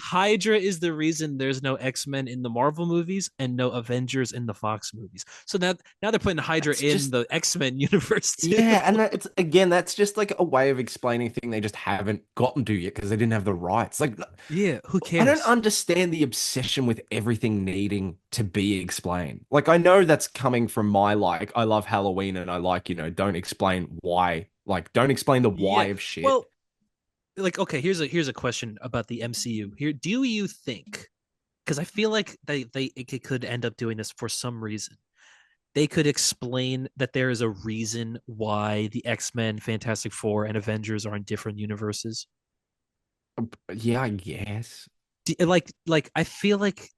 Hydra is the reason there's no X-Men in the Marvel movies and no Avengers in the Fox movies. So now they're putting Hydra that's in just the X-Men universe too. yeah, and it's again, that's just like a way of explaining a thing they just haven't gotten to yet because they didn't have the rights. Like Yeah, who I don't cares? understand the obsession with everything needing to be explained. Like I know that's coming from my like I love Halloween and I like, don't explain why. Like don't explain the why Yeah. of shit. Well, like okay, here's a question about the MCU. Here, do you think because I feel like it could end up doing this for some reason. They could explain that there is a reason why the X-Men, Fantastic Four, and Avengers are in different universes. Yeah, I guess. Like I feel like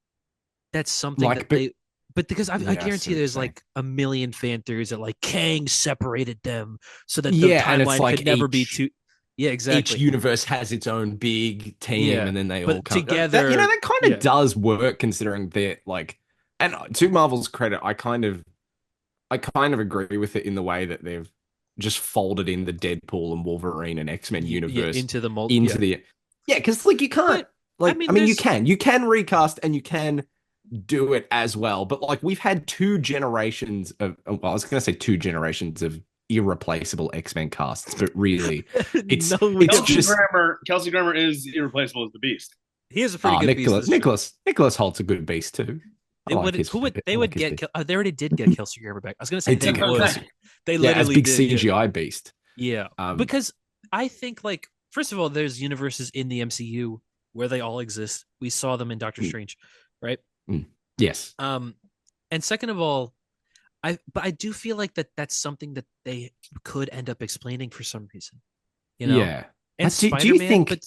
that's something that Like, but but because I yeah, I see guarantee what you're there's saying. like a million fan theories that like Kang separated them so that the Yeah, and it's timeline could like never be too. Yeah, each exactly. universe has its own big team, Yeah, and then they all but come. That together, that kind of yeah, does work considering they're like, and to Marvel's credit, I kind of agree with it in the way that they've just folded in the Deadpool and Wolverine and X-Men yeah, universe into the mold. into Yeah, the yeah, because like you can't but I like I mean, mean there's you can recast and you can do it as well, but like we've had two generations of well, I was going to say two generations of irreplaceable X-Men casts, but really no, we it's have. Kelsey just Grammer. Kelsey Grammer is irreplaceable as the Beast. He is a pretty good beast. Nicholas Holt's a good beast too. They would they would get they already did get Kelsey Grammer back. I was gonna say they would. They literally as big did, CGI beast. Yeah, because I think like first of all, there's universes in the MCU where they all exist. We saw them in Doctor Strange, right? Yes. And second of all, I do feel like that's something that they could end up explaining for some reason, you know? Yeah. And do you think? but,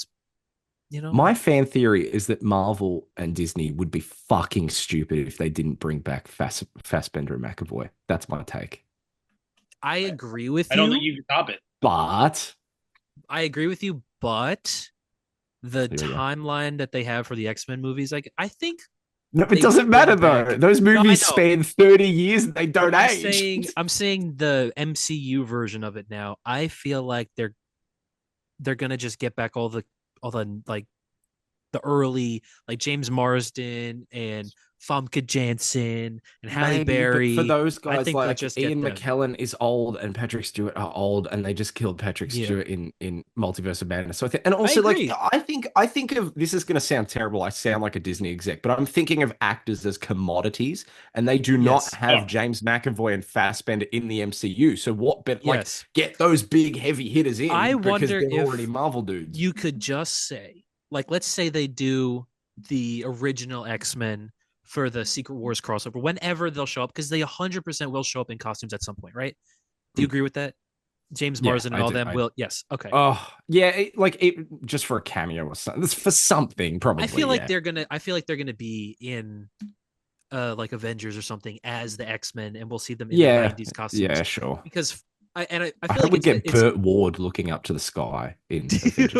you know, my fan theory is that Marvel and Disney would be fucking stupid if they didn't bring back Fassbender and McAvoy. That's my take. I agree with you. I don't think you can stop it. But I agree with you, but the timeline that they have for the X-Men movies, like I think no, it doesn't matter though. Those movies span 30 years and they don't age. I'm saying the MCU version of it now. I feel like they're gonna just get back all the like the early like James Marsden and Famke Janssen and Halle Berry. But for those guys, I think like just Ian McKellen is old and Patrick Stewart are old, and they just killed Patrick Stewart in Multiverse of Madness. So I think, and also I think of this is going to sound terrible. I sound like a Disney exec, but I'm thinking of actors as commodities, and they do not have James McAvoy and Fassbender in the MCU. So what? But like, get those big heavy hitters in. I because wonder they're if already Marvel dudes. You could just say, like, let's say they do the original X-Men for the Secret Wars crossover, whenever they'll show up, because they 100% will show up in costumes at some point, right? Do you agree with that? James Marsden and all them will. Yes. Okay. Oh, yeah. Just for a cameo or something. For something, probably. I feel like they're gonna be in like Avengers or something as the X-Men, and we'll see them in the 90s costumes. Yeah, sure. Because I feel like we get Burt Ward looking up to the sky in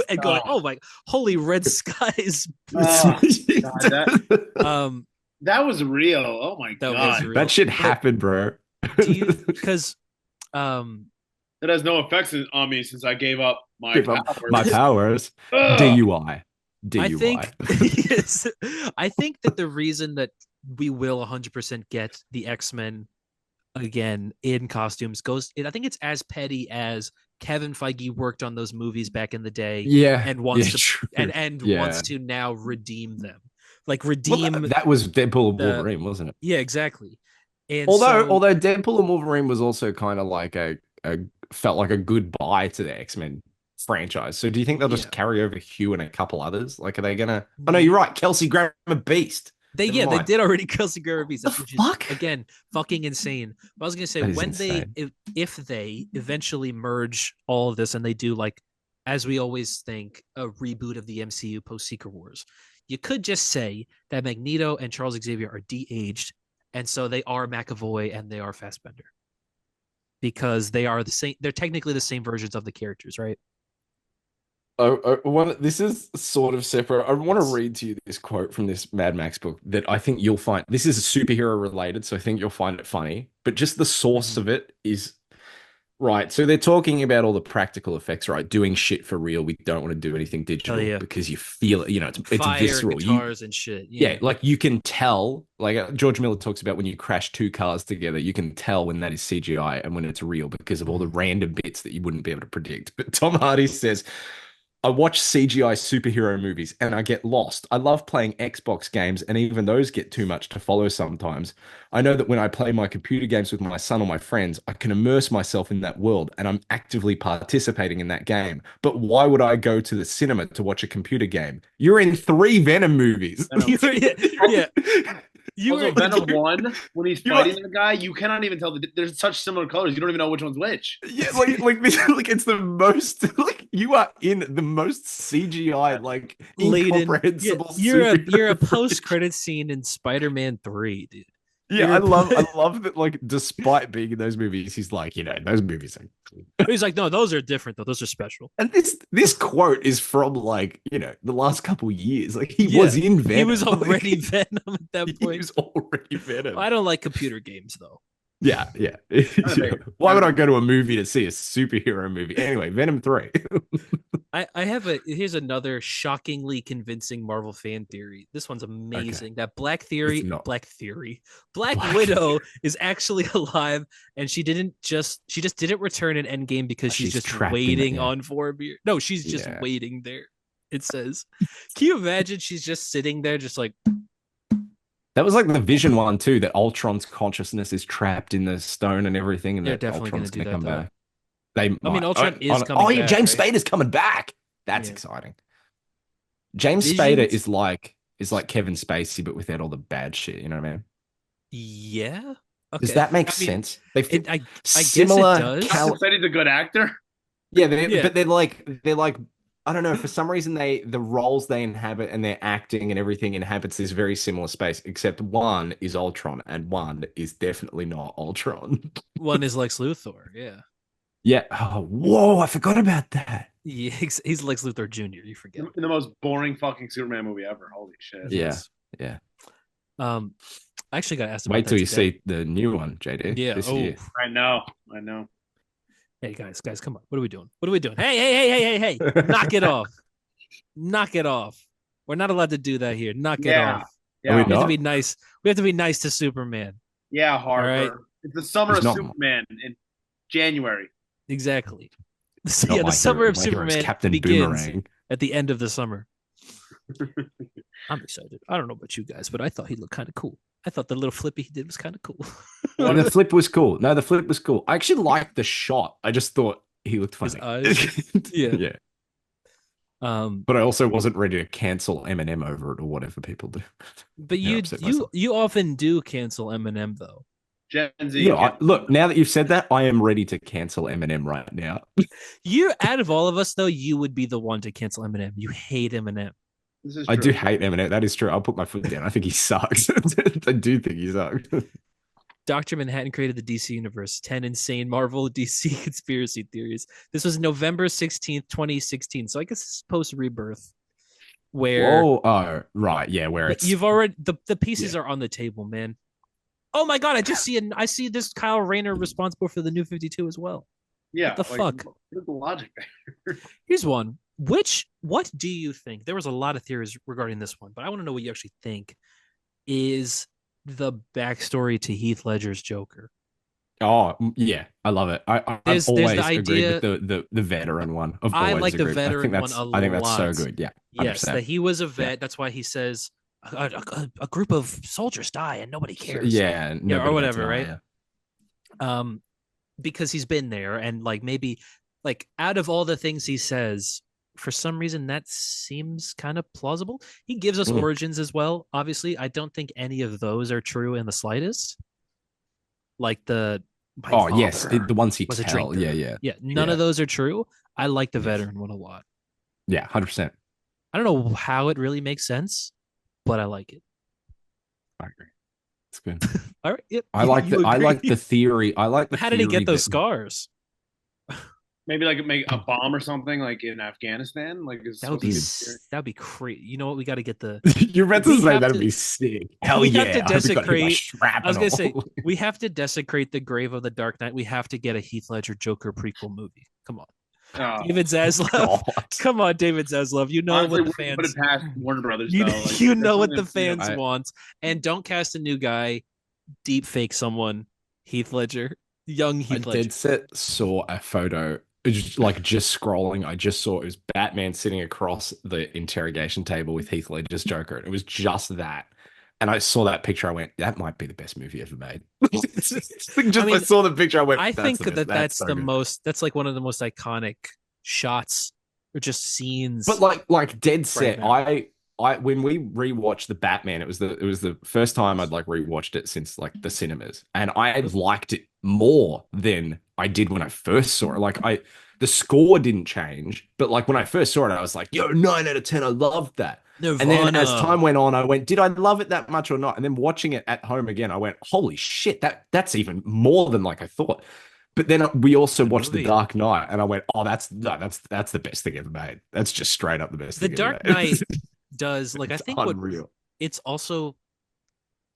and going, "Oh my, holy red skies!" That was real. Oh my god, that shit happened, bro. Because it has no effects on me since I gave up my powers. DUI. I think that the reason that we will 100% get the X-Men again in costumes I think it's as petty as Kevin Feige worked on those movies back in the day, and wants to now redeem them. Like that was Deadpool and Wolverine, wasn't it? Yeah, exactly. And although Deadpool and Wolverine was also kind of like felt like a goodbye to the X-Men franchise. So do you think they'll just carry over Hugh and a couple others? Like, are they gonna? Oh no, you're right. Kelsey Grammer Beast. They did already Kelsey Grammer Beast. Which is, again, fucking insane. But I was gonna say if they eventually merge all of this and they do, like, as we always think, a reboot of the MCU post Secret Wars, you could just say that Magneto and Charles Xavier are de-aged, and so they are McAvoy and they are Fassbender, because they are the same. They're technically the same versions of the characters, right? This is sort of separate. I want to read to you this quote from this Mad Max book that I think you'll find. This is superhero related, so I think you'll find it funny. But just the source of it is right. So they're talking about all the practical effects, right? Doing shit for real. We don't want to do anything digital because you feel it. You know, it's visceral. Guitars and shit. Yeah, like you can tell. Like George Miller talks about when you crash two cars together, you can tell when that is CGI and when it's real because of all the random bits that you wouldn't be able to predict. But Tom Hardy says, I watch CGI superhero movies and I get lost. I love playing Xbox games, and even those get too much to follow sometimes. I know that when I play my computer games with my son or my friends, I can immerse myself in that world and I'm actively participating in that game. But why would I go to the cinema to watch a computer game? You're in 3 Venom movies. Yeah. Venom 1, when he's fighting the guy, you cannot even tell. There's such similar colors. You don't even know which one's which. Yeah, like it's the most, like, you are in the most CGI, like, incomprehensible. You're a post-credit scene in Spider-Man 3, dude. Yeah, I love that, like, despite being in those movies, he's like, those movies are cool. He's like, no, those are different though. Those are special. And this quote is from, like, the last couple years. Like, he was in Venom. He was already Venom at that point. He was already Venom. I don't like computer games though. Yeah. Why would I go to a movie to see a superhero movie? Anyway, Venom 3. Here's another shockingly convincing Marvel fan theory. This one's amazing. Okay. That Black Widow is actually alive, and she just didn't return in Endgame because she's just waiting on Vormir. No, she's just waiting there. It says, can you imagine she's just sitting there, just like, That was like the Vision one too, that Ultron's consciousness is trapped in the stone and everything, and they're that definitely going to Ultron's do going to that come though. back. They I mean, might. Ultron is coming Yeah, back, James right? Spader's coming back. That's Yeah. exciting. James Spader Visions. is like Kevin Spacey, but without all the bad shit. You know what I mean? Yeah. Does Okay. that make I mean, sense? They feel I guess it similar. does. Said he's a good actor. Yeah, Yeah. but they're like I don't know. For some reason, the roles they inhabit and their acting and everything inhabits this very similar space. Except one is Ultron and one is definitely not Ultron. One is Lex Luthor. Yeah. Yeah. Oh, whoa! I forgot about that. Yeah. He's Lex Luthor Jr. You forget. In the most boring fucking Superman movie ever. Holy shit. He Yeah, is. yeah. Um, I actually got asked about Wait that till you today. see the new one, JD, Yeah. this Oh, year. I know. I know. hey guys, come on. What are we doing? What are we doing? Hey! Knock it off. Knock it off. We're not allowed to do that here. Knock it Yeah. off. Are we Yeah. We have to not? be nice. We have to be nice to Superman. Yeah, All right. Harper. It's the summer He's of not Superman in January. Exactly. Not Yeah, the my summer hero. of My hero is Superman Captain begins Boomerang. at the end of the summer. I'm excited. I don't know about you guys, but I thought he looked kind of cool. I thought the little flippy he did was kind of cool. And the flip was cool. No, the flip was cool. I actually liked the shot. I just thought he looked His funny. eyes. Yeah. Yeah. Um, But I also wasn't ready to cancel Eminem over it or whatever people do. but Yeah, you upset you myself. you often do cancel Eminem though. Gen Z. Yeah, look, now that you've said that, I am ready to cancel Eminem right now. You out of all of us though, you would be the one to cancel Eminem. You hate Eminem. This is I true. do hate Eminem. That is true. I'll put my foot down. I think he sucks. I do think he sucks. Dr. Manhattan created the DC universe. 10 insane Marvel DC conspiracy theories. This was November 16th, 2016. So I guess it's post rebirth. Where Whoa. Oh, right. Yeah, where it's you've already the pieces are on the table, man. Oh my god, I see this Kyle Rayner responsible for the new 52 as well. Yeah. What the fuck? What's the logic there? Here's one. What do you think? There was a lot of theories regarding this one, but I want to know what you actually think is the backstory to Heath Ledger's Joker. Oh yeah, I love it. I've There's the always idea- agreed with the veteran one. I've I always like the agreed. veteran one a I think that's so lot. good. Yeah, Yes, 100%. that he was a vet. That's why he says a group of soldiers die and nobody cares. Yeah, Yeah, or nobody whatever, bats an eye, right? yeah. Because he's been there and like maybe like out of all the things he says, for some reason that seems kind of plausible. He gives us Mm. origins as well. Obviously, I don't think any of those are true in the slightest. Like my Oh yes, father the ones he was a tell. drinker. Yeah, None Yeah. of those are true. I like the Yes. veteran one a lot. yeah, 100%. I don't know how it really makes sense, but I like it. I agree. It's good. All right. Yep, I like you I like agree. the theory. I like the How did he theory get those that- scars? Maybe like make a bomb or something like in Afghanistan. Like is That would be supposed to crazy. You know what? We got to get the. You're meant to We say have that'd to- be sick. Hell we yeah! have to I hope we got hit by desecrate- I was gonna say shrapnel. we have to desecrate the grave of the Dark Knight. We have to get a Heath Ledger Joker prequel movie. Come on, Oh, David Zaslav. God. Come on, David Zaslav. You know honestly, what the wouldn't put fans. it past Warner Brothers. You, though. Like, you that's know what something the that, you know, fans want, and don't cast a new guy. Deep fake someone. Heath Ledger, young I Heath Ledger. dead set saw a photo, like just scrolling. I just saw it was Batman sitting across the interrogation table with Heath Ledger's Joker. And it was just that. And I saw that picture. I went, that might be the best movie ever made. I saw the picture. I went, I think the best. that's so the good. most. That's like one of the most iconic shots, or just scenes. But like dead set, now. I when we rewatched the Batman, it was the first time I'd like rewatched it since like the cinemas, and I liked it more than I did when I first saw it. Like the score didn't change, but like when I first saw it, I was like, yo, 9 out of 10, I loved that. Nirvana. And then as time went on, I went, did I love it that much or not? And then watching it at home again, I went, holy shit, that's even more than like I thought. But then we also watched movie. The Dark Knight, and I went, oh, that's the best thing ever made. That's just straight up the best The thing Dark ever made. Knight does like I It's think what unreal. it's also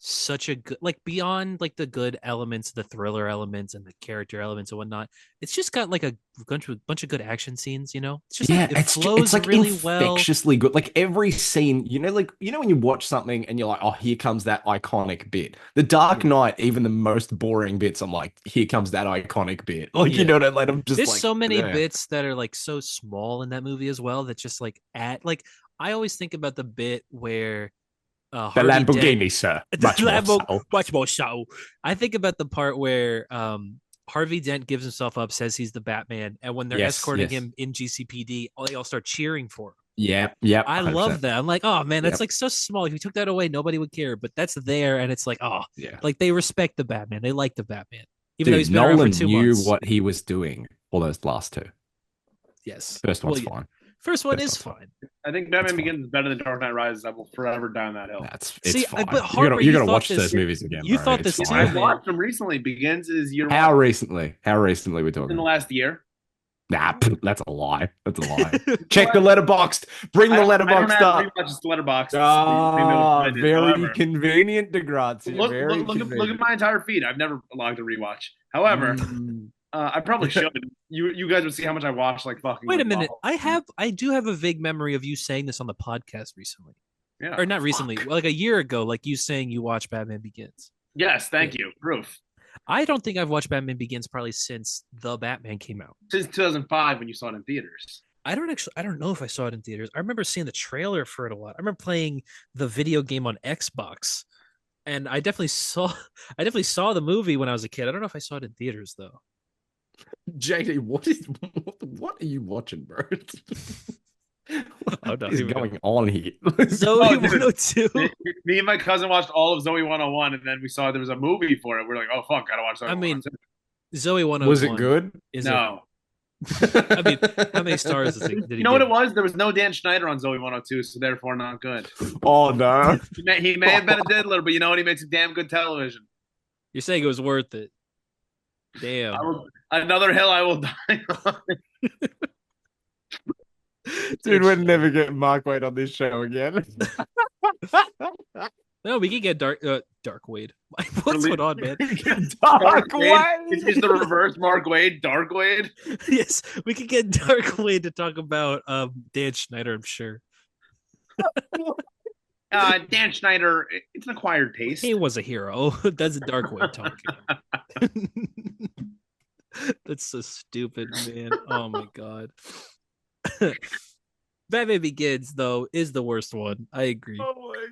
such a good, like, beyond like the good elements, the thriller elements and the character elements and whatnot. It's just got like a bunch of good action scenes, you know? It's just like Yeah, it it's flows like really well. infectiously good. Like every scene, when you watch something and you're like, oh, here comes that iconic bit. The Dark Yeah. Knight, even the most boring bits, I'm like, here comes that iconic bit. Like, Yeah. like I'm just There's like, so many yeah. bits that are like so small in that movie as well that just like add like I always think about the bit where The Harvey Dent Lamborghini, sir. the Much more Lambo subtle. much more so. I think about the part where Harvey Dent gives himself up, says he's the Batman, and when they're Yes, escorting yes. him in GCPD, they all start cheering for him. Yeah, yeah, I love 100%. that. I'm like, oh man, that's Yep. like so small. If you took that away, nobody would care. But that's there, and it's like, oh, Yeah. like they respect the Batman. They like the Batman, even though Dude, he's been around for Nolan 2 months. knew what he was doing for those last two. Yes, First well, one's yeah. fine. First one First is one's fine. I think Batman It's fine. Begins is better than Dark Knight Rises. I will forever down that hill. It's See, fine. but Harper, you you gotta thought watch this- those movies again. you bro. thought It's this too, fine. I man. watched them recently. Begins is year How one recently? How recently we're in talking? the last year. Nah, that's a lie. That's a lie. Check the letterboxd. Bring the I don't letterboxd have up. rewatches to Letterboxd. Ah, very However, convenient, Degrassi. look, Very look, look, at, look at convenient. my entire feed. I've never logged a rewatch. However, Mm. I probably should. You guys would see how much I watch. Like fucking. Wait a like, minute. Marvel. I do have a vague memory of you saying this on the podcast recently, Yeah. or not recently, like a year ago, like you saying you watched Batman Begins. Yes. Thank you. Proof. I don't think I've watched Batman Begins probably since the Batman came out. Since 2005 when you saw it in theaters. I don't know if I saw it in theaters. I remember seeing the trailer for it a lot. I remember playing the video game on Xbox, and I definitely saw the movie when I was a kid. I don't know if I saw it in theaters though. JD, what are you watching, bro? Oh, no, What is here we go. going on here? Zoe Oh, dude. 102. Me and my cousin watched all of Zoe 101, and then we saw there was a movie for it. We're like, oh fuck, gotta watch Zoe. I mean, 102. Zoe 101. Was it good? Is No. I mean, how many stars did he You know what give? it was? There was no Dan Schneider on Zoe 102, so therefore not good. Oh no. He may have been a diddler, but you know what? He made some damn good television. You're saying it was worth it? Damn. Another hill I will die on. Dude, we're never getting Mark Wade on this show again. No, we can get Dark Wade. What's going on, man? Dark Wade. Wade. It's the reverse Mark Wade, Dark Wade. Yes, we could get Dark Wade to talk about Dan Schneider, I'm sure. Dan Schneider, it's an acquired taste. He was a hero. That's a Dark Wade talking. That's so stupid, man. Oh my god. Batman Begins, though, is the worst one. I agree. Oh my God.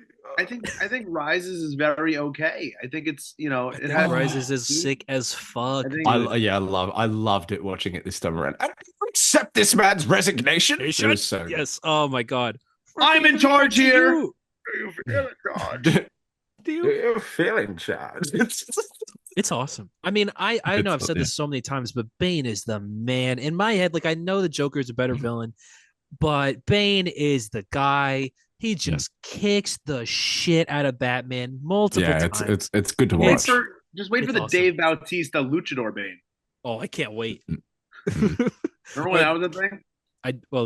I think Rises is very okay. I think it's I think Rises is sick as fuck. I loved it watching it this time around. I don't accept this man's resignation. It was so good. Yes. Oh my god. I'm in charge here. You. Do you feel in charge? Do you feel in charge? It's awesome. I mean, I know I've said this so many times, but Bane is the man. In my head, like I know the Joker is a better villain, but Bane is the guy. He just kicks the shit out of Batman multiple times. It's good to watch. Just wait for the awesome. Dave Bautista Luchador Bane. Oh, I can't wait. Remember when that was a thing?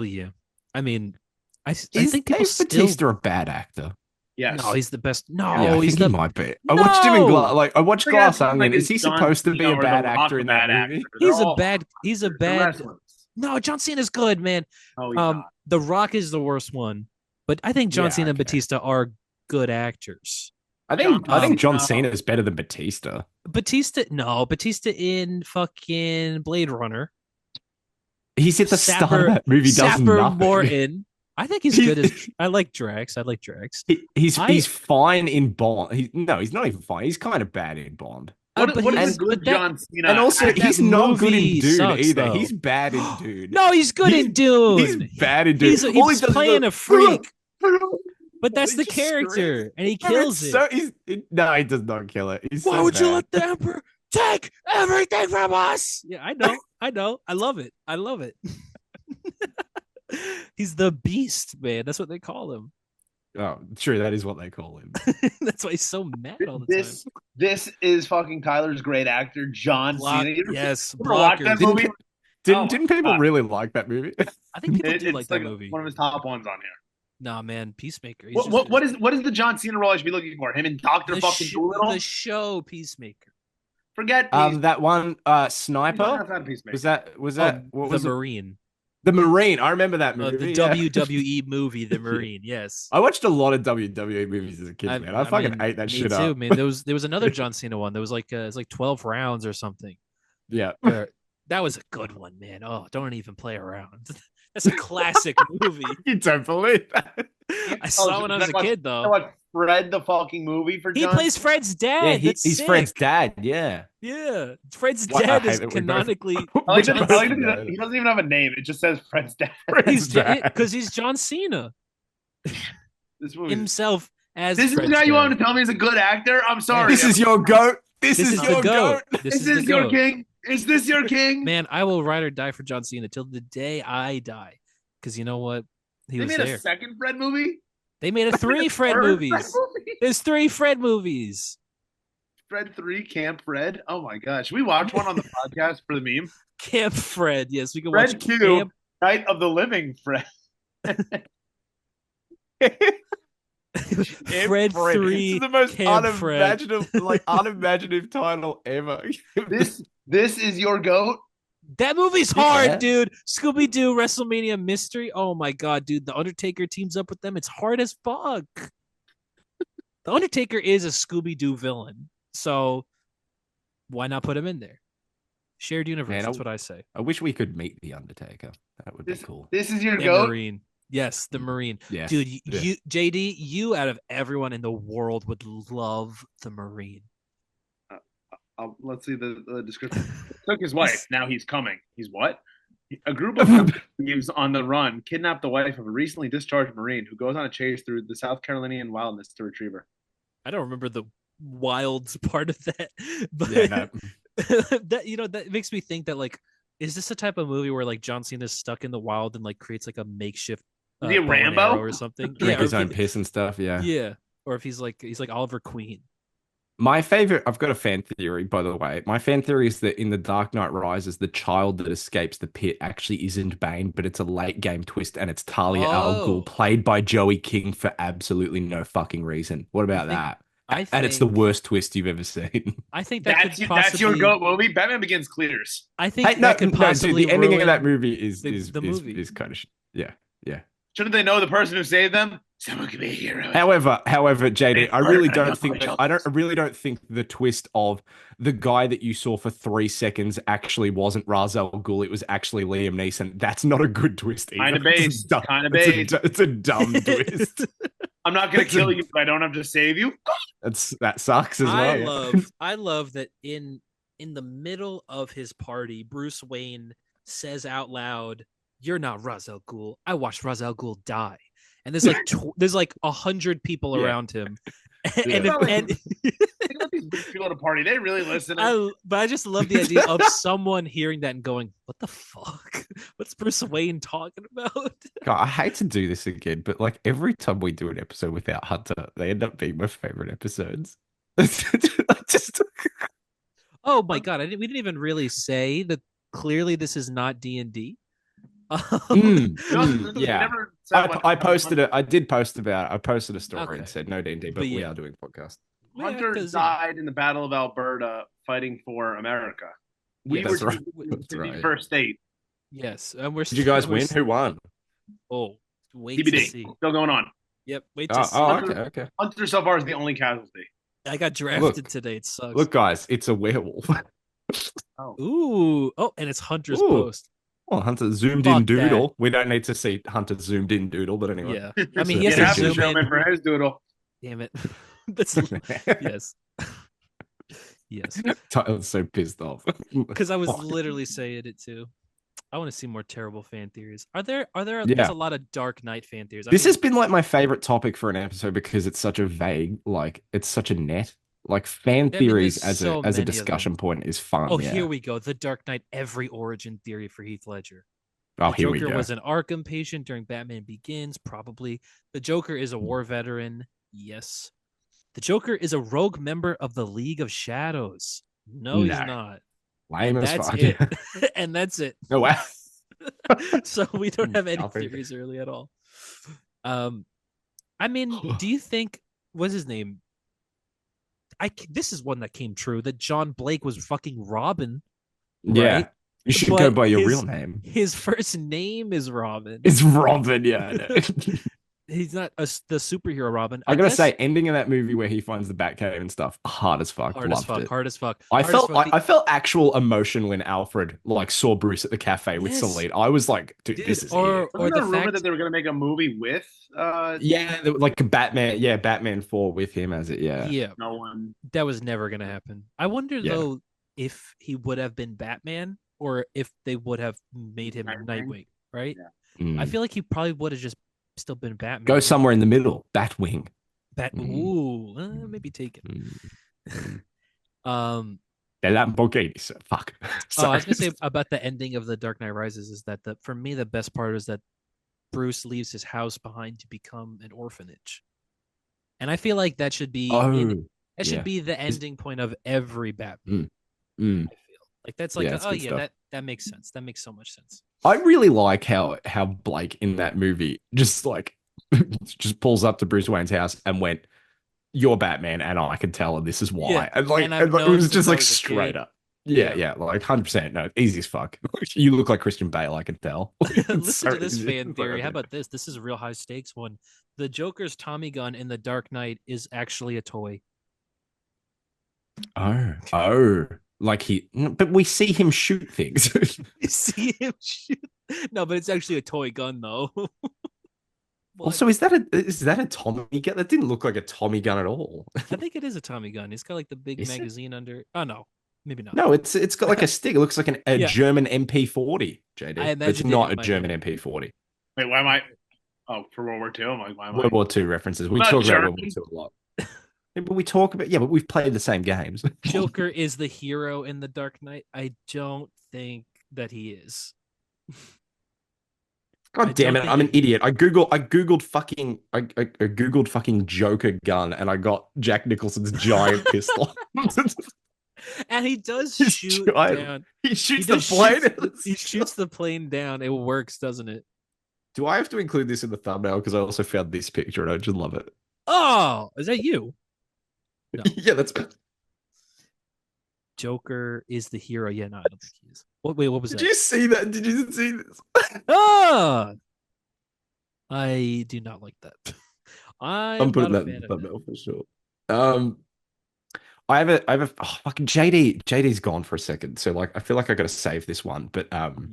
Yeah. I mean, I Is think people Dave Bautista a bad actor? Yes. No, he's the best. No, Yeah, I he's think he might be. I watched him in I watched Glass Onion. Is he supposed to be a bad actor in that movie? He's a bad. No, John Cena's good, man. Oh, he's not. The Rock is the worst one, but I think John Cena and Batista are good actors. I think John Cena is better than Batista. Batista in fucking Blade Runner. He's at the start of that movie. Does Sapper nothing. Morton. I think he's good as. I like Drax. He's fine in Bond. He's not even fine. He's kind of bad in Bond. What is good John Cena? And also, he's not good in Dune either. Though. He's bad in Dune. No, he's good in Dune. He's bad in Dune. He's playing a freak. But that's the character, and he kills it. No, he does not kill it. Why would you let the Emperor take everything from us? Yeah, I know. I love it. He's the beast, man. That's what they call him. Oh, true. That is what they call him. That's why he's so mad all the time. This is fucking Tyler's great actor, John Cena. Yes, watch that movie? Didn't people really like that movie? I think people do like that like movie. one of his top ones on here. Nah, man, Peacemaker. He's What just what what is the John Cena role I should be looking for? Him in Doctor fucking Dolittle? the show Peacemaker. Forget Peacemaker. That one He's not sniper outside of Peacemaker. was Oh, that what the was it? Marine. The Marine. I remember that The movie. Yeah. WWE movie, The Marine. Yes. I watched a lot of WWE movies as a kid, man. I fucking mean, ate that me shit too, up. man. There was another John Cena one. There was like it's like 12 rounds or something. Yeah. That was a good one, man. Oh, don't even play around. That's a classic movie. You don't believe that? I saw when I was a kid, though. What, Fred the fucking movie for He John? plays Fred's dad. Yeah, That's he's sick. Fred's dad. Yeah. Yeah, Fred's What? I dad hate is that we both- canonically. I like John that- I like Cena. that he doesn't even have a name. It just says Fred's dad. He's dad. because he's John Cena This movie. himself as. This is Fred's the guy you dad. wanted to tell me is a good actor. I'm sorry. This is your goat. This is the your goat. This Is the this your goat. king? Is this your king? Man, I will ride or die for John Cena till the day I die. Because you know what? He They was made there. a second Fred movie. They made a 3 Fred Third movies. movie? There's 3 Fred movies. Fred 3, Camp Fred. Oh my gosh. Should we watch one on the podcast for the meme? Camp Fred. Yes, we can Fred watch 2, Camp. Night of the Living Fred. Fred 3. This is the most Camp Fred. unimaginative title ever. This is your goat. That movie's hard, Yeah. dude. Scooby Doo WrestleMania Mystery. Oh my god, dude. The Undertaker teams up with them. It's hard as fuck. The Undertaker is a Scooby Doo villain. So why not put him in there? Shared universe. Man, That's what I say. I wish we could meet the Undertaker. That would be cool. This is your The goat. Marine. Yes, the Marine. Yeah. Dude, Yeah. you JD, you out of everyone in the world would love the Marine. Let's see the description. Took his wife. Now he's coming. He's what? A group of thieves on the run kidnapped the wife of a recently discharged Marine who goes on a chase through the South Carolinian wilderness to retrieve her. I don't remember the wild part of that, but Yeah, no. that makes me think that like, is this a type of movie where like John Cena's stuck in the wild and like creates like a makeshift Is he a bow and Rambo? arrow or something? Drink or his if own he- piss and stuff. Yeah. yeah, or if he's like Oliver Queen. My favorite, I've got a fan theory, by the way. My fan theory is that in The Dark Knight Rises, the child that escapes the pit actually isn't Bane, but it's a late game twist, and it's Talia al Oh. Ghul, played by Joey King for absolutely no fucking reason. What about think- that? I And it's the think- worst twist you've ever seen. I think that That's could that's your possibly- goat movie. Batman Begins clears. I think Hey, no, that could no, dude, possibly the ending of ruin that movie is the movie. is kind of yeah. Shouldn't they know the person who saved them? Someone could be a hero. However, JD, I really don't Murder, think murder. I really don't think the twist of the guy that you saw for 3 seconds actually wasn't Ra's al Ghul. It was actually Liam Neeson. That's not a good twist either. Kinda It's based, dumb- kinda it's a based. du- It's a dumb twist. I'm not gonna It's a- kill you, but I don't have to save you. That sucks as well. I love that in the middle of his party, Bruce Wayne says out loud, "You're not Ra's al Ghul. I watched Ra's al Ghul die." And there's like there's like 100 people Yeah. around him, Yeah. and Think about these people at a party. They really listen. but I just love the idea of someone hearing that and going, "What the fuck? What's Bruce Wayne talking about?" God, I hate to do this again, but like every time we do an episode without Hunter, they end up being my favorite episodes. Just Oh my god, we didn't even really say that. Clearly, this is not D&D. Yeah. I posted it. I did post about it. I posted a story Okay. and said no D&D, but But we yeah. are doing podcast. Hunter 'cause, died in the Battle of Alberta fighting for America. We Yeah, were that's right. the That's right. first state. Yes, and we're. Did you guys we're win? Who won? Oh, wait to TBD. see. Still going on. Yep, wait to see. Okay. Hunter so far is the only casualty. I got drafted Look. today. It sucks. Look, guys, it's a werewolf. Ooh, oh, and it's Hunter's Ooh. post. Well, Hunter zoomed Fuck in doodle. We don't need to see Hunter zoomed in doodle, but anyway. Yeah, I mean he has Get to after zoom Showman in. for his doodle. Damn it. That's yes, yes. Tyler's so pissed off. Because I was Fuck. literally saying it too. I want to see more terrible fan theories. Are there? There's Yeah. a lot of Dark Knight fan theories. I This mean, has been like my favorite topic for an episode because it's such a vague, like it's such a net. Like fan there's theories so as many a of discussion point is fun. Oh, yeah. here we go. The Dark Knight, every origin theory for Heath Ledger. Oh, The here we Joker go. was an Arkham patient during Batman Begins, probably. The Joker is a war veteran. Yes. The Joker is a rogue member of the League of Shadows. No, he's No. not. Lame as That's fuck. it. And that's it. No way. So we don't have any Nothing. theories really at all. I mean, do you think what's his name? This is one that came true that John Blake was fucking Robin, right? Yeah, you should go But by your real his name. his first name is Robin. It's Robin. Yeah, I know. He's not the superhero Robin. I I gotta guess say, ending of that movie where he finds the Batcave and stuff, hard as fuck. hard as Loved fuck, it. hard as fuck, I hard as felt fuck. I, I felt actual emotion when Alfred like saw Bruce at the cafe with Yes, Salid. I was like, dude, dude, this is it. or Wasn't the there a rumor fact that they were going to make a movie with Yeah, like a Batman. Yeah, Batman 4 with him as it. Yeah, yeah, no one? that was never gonna happen. I wonder yeah. though if he would have been Batman or if they would have made him Nightwing? Nightwing, right? Yeah. I Mm. feel like he probably would have just still been Go Batman. somewhere in the middle. Batwing. Mm. Ooh, maybe taken. Mm. Mm. Um, They're Lamborghini, so fuck. oh, I Sorry. was gonna say about the ending of the Dark Knight Rises is that the for me the best part is that Bruce leaves his house behind to become an orphanage, and I feel like that should be in Oh, that should yeah. be the Is- ending point of every Batman. Mm. Mm. I feel like that's like Yeah, it's oh good yeah stuff. that makes sense. That makes so much sense. I really like how Blake in that movie just like just pulls up to Bruce Wayne's house and went, "You're Batman, and I can tell, and this is Yeah, why." And like, and I've and like, it known was since just I like was a straight kid. up. Yeah, Yeah. yeah, like 100%. No, easy as fuck. You look like Christian Bale, I can tell. It's Listen so to this easy. fan It's like, theory. How okay. about this? This is a real high stakes one. The Joker's Tommy gun in The Dark Knight is actually a toy. Oh, like but we see him shoot things. You see him shoot. No, but it's actually a toy gun though. What? Also, is that a Tommy gun? That didn't look like a Tommy gun at all. I think it is a Tommy gun. It's got like the big Is it? magazine under. Oh no, maybe not. No, it's got like a stick. It looks like a Yeah, German MP40, I JD. But it's imagined it not in a my head. German MP40. Wait, why am I? Oh, for World War II. I'm like, why am I? World War II references. We Not talk about World German. War II a lot. Yeah, but we talk about, yeah, but we've played the same games. Joker is the hero in The Dark Knight. I don't think that he is. I God damn don't it, think I'm that an idiot. I googled fucking Joker gun and I got Jack Nicholson's giant pistol. and he does His shoot giant, down. he He shoots the does plane. he shoots the plane down. It works, doesn't it? Do I have to include this in the thumbnail? Because I also found this picture and I just love it. Oh, is that you? No. Yeah, that's. Joker is the hero. Yeah, no, I don't think he is. Wait, what was Did that? you see that? Did you see this? Ah, I do not like that. I'm I'm putting not a that in fan the of that. thumbnail for sure. I have a oh, fucking JD's gone for a second. So like I feel like I gotta save this one. But Hmm.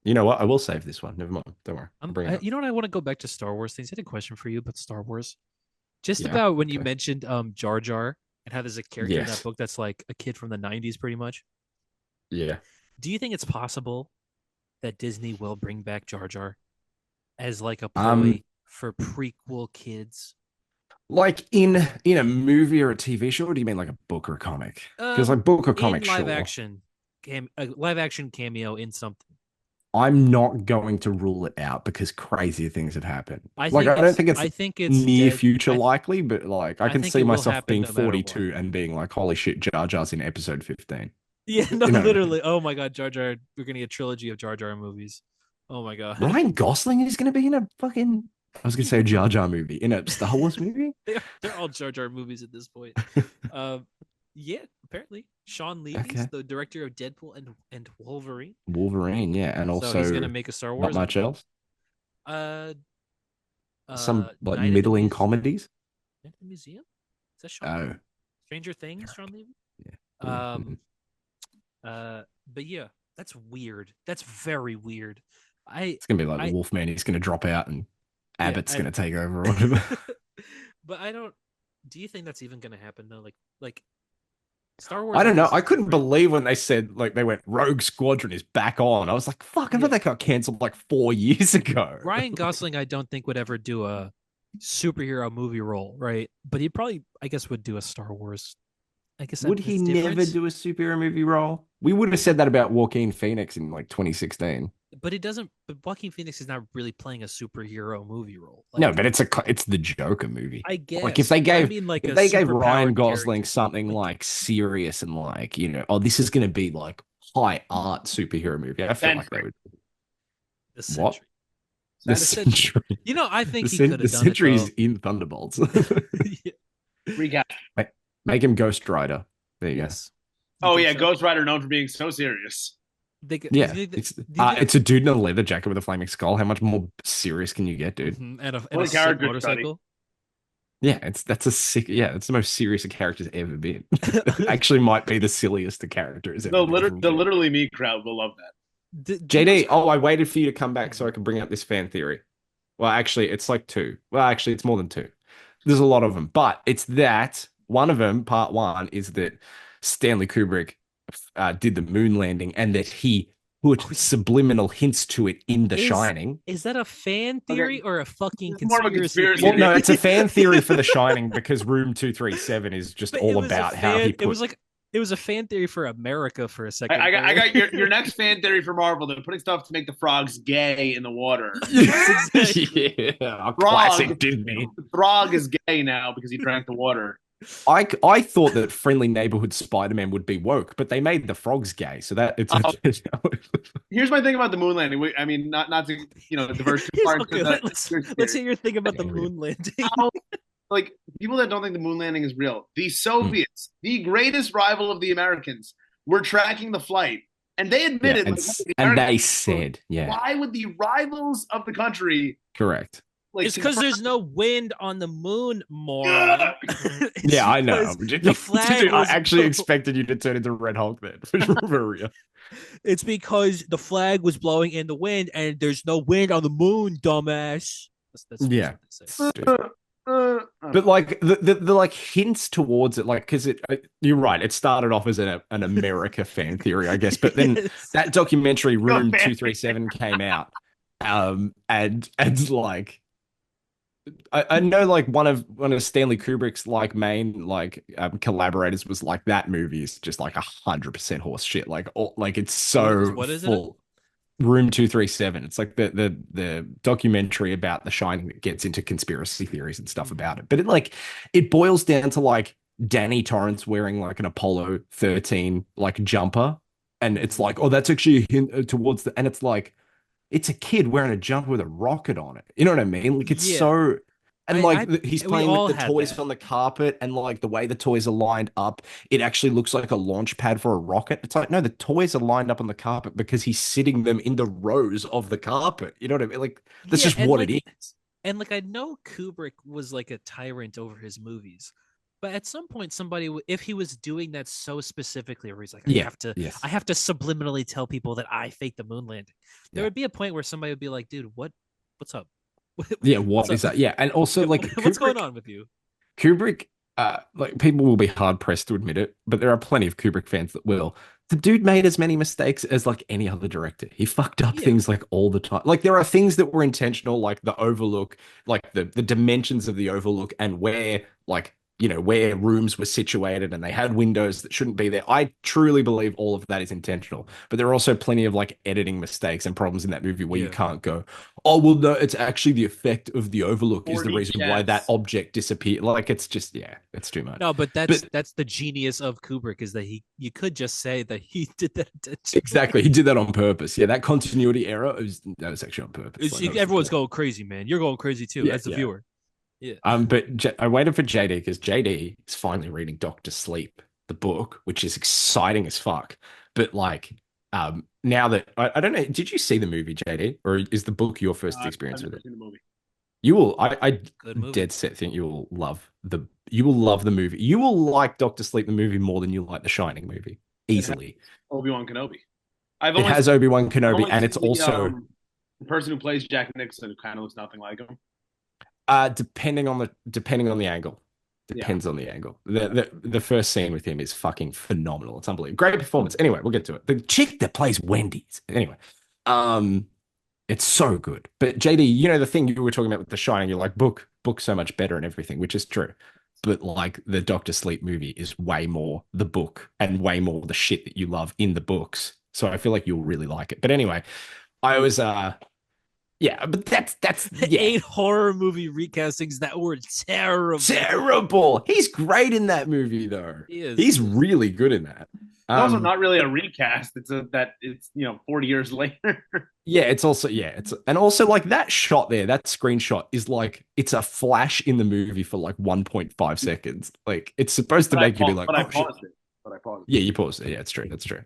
you know what? I will save this one. Never mind. Don't worry. I'll bring it up. You know what? I want to go back to Star Wars things. I had a question for you about Star Wars. Just Yeah. about when you Okay. mentioned Jar Jar and how there's a character in that Yes. book that's like a kid from the 90s, pretty much. Yeah. Do you think it's possible that Disney will bring back Jar Jar as like a Um, ploy for prequel kids? like in a movie or a TV show, or do you mean like a book or a comic? Because Um, like book or in comic, live sure. action, a live action cameo in something. I'm not going to rule it out because crazier things have happened. I Like think I don't it's think it's I think it's near dead. future likely, but like I I can think see it will myself happen being no matter what. 42 and being like, holy shit, Jar Jar's in episode 15. Yeah, no, You know, literally. Oh my god, Jar Jar. We're gonna get a trilogy of Jar Jar movies. Oh my god. Ryan Gosling is going to be in a fucking, I was going to say a Jar Jar movie, in a Star Wars movie. They're all Jar Jar movies at this point. Um, yeah, apparently Sean Levy's Okay. the director of Deadpool and Wolverine, Wolverine, yeah, and so he's gonna also make a Star not Wars. much else. Uh, Some like Night at the middling Muse- comedies. Night at the Museum. Is that Sean Oh, Levy? Stranger Things, Sean Levy. yeah. Um, but yeah, that's weird. That's very weird. I, It's gonna be like I, the Wolfman. He's gonna drop out, and yeah, Abbott's gonna take over or whatever. but I don't. Do you think that's even gonna happen though? Like Star Wars. I don't know. guess, I is couldn't different. believe when they said like they went Rogue Squadron is back on. I was like, fuck! I Yeah. thought that got cancelled like 4 years ago. Ryan Gosling, I don't think would ever do a superhero movie role, right? But he probably, I guess, would do a Star Wars. I guess Would he that's never different. do a superhero movie role? We would have said that about Joaquin Phoenix in like 2016. But he doesn't. But Joaquin Phoenix is not really playing a superhero movie role. No, Like but it's the Joker movie. I guess. Like if they but I gave mean, like if a they gave Ryan superpowered Gosling character. something like serious and like, oh, this is gonna be like high art superhero movie. I feel like they Centric. would The what? century. The Sad. Century. I think he could The have done it Century's though. in Thunderbolts. Yeah. Recap. Make him Ghost Rider. There you go. Yes. You Oh think yeah, so? Ghost Rider known for being so serious. You Yeah, think it's you think- it's a dude in a leather jacket with a flaming skull. How much more serious can you get, dude? Mhm, and What a a sick character motorcycle. Yeah, that's a sick. Yeah, it's the most serious a character's ever been. Actually, might be the silliest the character has ever been. The literally me crowd will love that. JD. Oh, I waited for you to come back so I could bring up this fan theory. Well, actually, it's like two. Well, actually, it's more than two. There's a lot of them, but it's that one of them. Part one is that Stanley Kubrick did the moon landing, and that he put subliminal hints to it in The Shining. Is that a fan theory or a fucking It's more of a conspiracy Well, theory. no, it's a fan theory for The Shining because Room 237 is just But all about how he put. It was a fan theory for America for a second. I got your next fan theory for Marvel. They're putting stuff to make the frogs gay in the water. Yes, exactly. Yeah, classic Disney. Frog is gay now because he drank the water. I thought that Friendly Neighborhood Spider-Man would be woke, but they made the frogs gay, so that it's. Here's my thing about the moon landing. I mean, not to diverge too far. Okay, let's hear your thing about the moon landing. How, like people that don't think the moon landing is real, the Soviets, the greatest rival of the Americans, were tracking the flight, and they admitted, and they said, why would the rivals of the country? Correct. It's because there's no wind on the moon, more. Yeah, I know. The flag I actually expected you to turn into Red Hulk then, for real. It's because the flag was blowing in the wind, and there's no wind on the moon, dumbass. Yeah. But like the like hints towards it, like because you're right, it started off as an America fan theory, I guess, but then that documentary Room 237 came out, and like. I know like one of Stanley Kubrick's like main like collaborators was like that movie is just like 100% horse shit, like it's so what is full. Room 237. It's like the documentary about The Shining that gets into conspiracy theories and stuff about it, but it boils down to like Danny Torrance wearing like an Apollo 13 like jumper, and it's like, oh, that's actually a hint towards and it's like, it's a kid wearing a jumper with a rocket on it. You know what I mean? Like it's so, and he's playing with the toys on the carpet, and like the way the toys are lined up, it actually looks like a launch pad for a rocket. It's like, no, the toys are lined up on the carpet because he's sitting them in the rows of the carpet. You know what I mean? Like that's just what it is. And like I know Kubrick was like a tyrant over his movies. But at some point, somebody, if he was doing that so specifically, where he's like, I have to subliminally tell people that I faked the moon landing. There would be a point where somebody would be like, dude, what's up? What is that? Yeah. And also like, what's going on with you? Kubrick, like people will be hard pressed to admit it, but there are plenty of Kubrick fans that will. The dude made as many mistakes as like any other director. He fucked up things like all the time. Like there are things that were intentional, like the overlook, like the dimensions of the overlook and where like, where rooms were situated and they had windows that shouldn't be there. I truly believe all of that is intentional. But there are also plenty of like editing mistakes and problems in that movie where you can't go, oh, well, no, it's actually the effect of the overlook is the reason why that object disappeared. Like it's just, it's too much. No, but that's the genius of Kubrick is that you could just say that he did that intentionally. Exactly. He did that on purpose. Yeah, that continuity error, that was actually on purpose. Everyone's going crazy, man. You're going crazy too, as the viewer. Yeah. But I waited for JD because JD is finally reading Doctor Sleep, the book, which is exciting as fuck. But like, now that I don't know, did you see the movie, JD, or is the book your first experience with it? Seen the movie. You will. I dead set think you will love the movie. You will like Doctor Sleep the movie more than you like the Shining movie easily. Obi-Wan Kenobi. It has Obi-Wan Kenobi, and it's also the person who plays Jack Nixon who kind of looks nothing like him. Depending on the angle. Depends on the angle. The first scene with him is fucking phenomenal. It's unbelievable. Great performance. Anyway, we'll get to it. The chick that plays Wendy's. Anyway, it's so good. But JD, the thing you were talking about with The Shining, you're like book so much better and everything, which is true. But like the Doctor Sleep movie is way more the book and way more the shit that you love in the books. So I feel like you'll really like it. But anyway, I was yeah, but that's 8 horror movie recastings that were terrible. Terrible. He's great in that movie though. He is. He's really good in that. It's also Um, not really a recast. It's 40 years later. yeah, it's also and also like that shot there, that screenshot is like it's a flash in the movie for like 1.5 seconds. Like it's supposed to make you be like, But I oh shit. paused it. But I paused Yeah, you paused it. Yeah, it's true. That's true.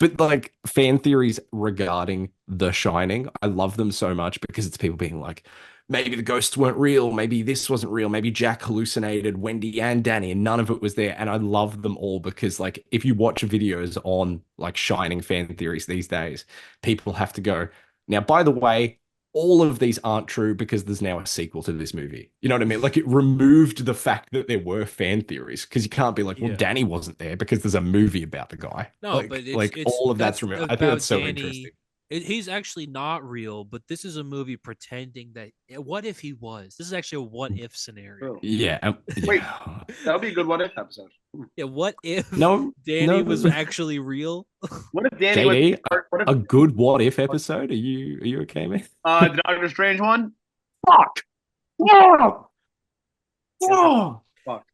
But like fan theories regarding The Shining, I love them so much because it's people being like, maybe the ghosts weren't real, maybe this wasn't real, maybe Jack hallucinated Wendy and Danny, and none of it was there. And I love them all because like if you watch videos on like Shining fan theories these days, people have to go, now, by the way, all of these aren't true because there's now a sequel to this movie. You know what I mean? Like it removed the fact that there were fan theories because you can't be like, well, Yeah. Danny wasn't there because there's a movie about the guy. No, Like, but like it's all of that's that's removed. I think that's about so interesting. Danny. He's actually not real, but this is a movie pretending that. What if he was? This is actually a what if scenario. it. Yeah, Wait, yeah. that would be a good what if episode. Yeah, what if No, Danny no, was actually real? What if Danny was? JD, What if a good what if episode? Are you okay, man? the Doctor Strange one? Fuck! No! No! Fuck.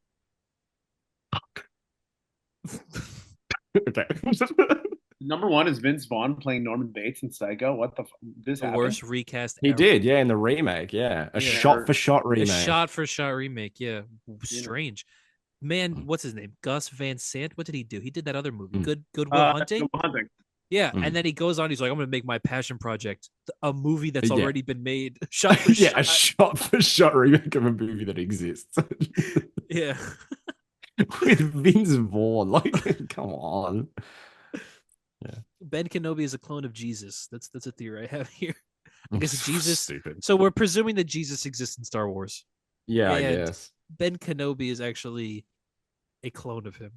Okay. Number one is Vince Vaughn playing Norman Bates in Psycho. What the? This The happened? worst recast He ever. did, yeah, in the remake, yeah. A Yeah. shot-for-shot A remake. shot-for-shot remake. Yeah, strange. Man, what's his name? Gus Van Sant. What did he do? He did that other movie, Mm. Goodwill Hunting. Good Will Hunting. Yeah, Mm. and then he goes on. He's like, "I'm going to make my passion project, a movie that's Yeah. already been made, shot for Yeah, shot." a shot-for-shot remake of a movie that exists. Yeah, With Vince Vaughn. Like, come on. Ben Kenobi is a clone of Jesus. That's a theory I have here. I guess Jesus. Stupid. So we're presuming that Jesus exists in Star Wars. Yeah, I And guess. Ben Kenobi is actually a clone of him.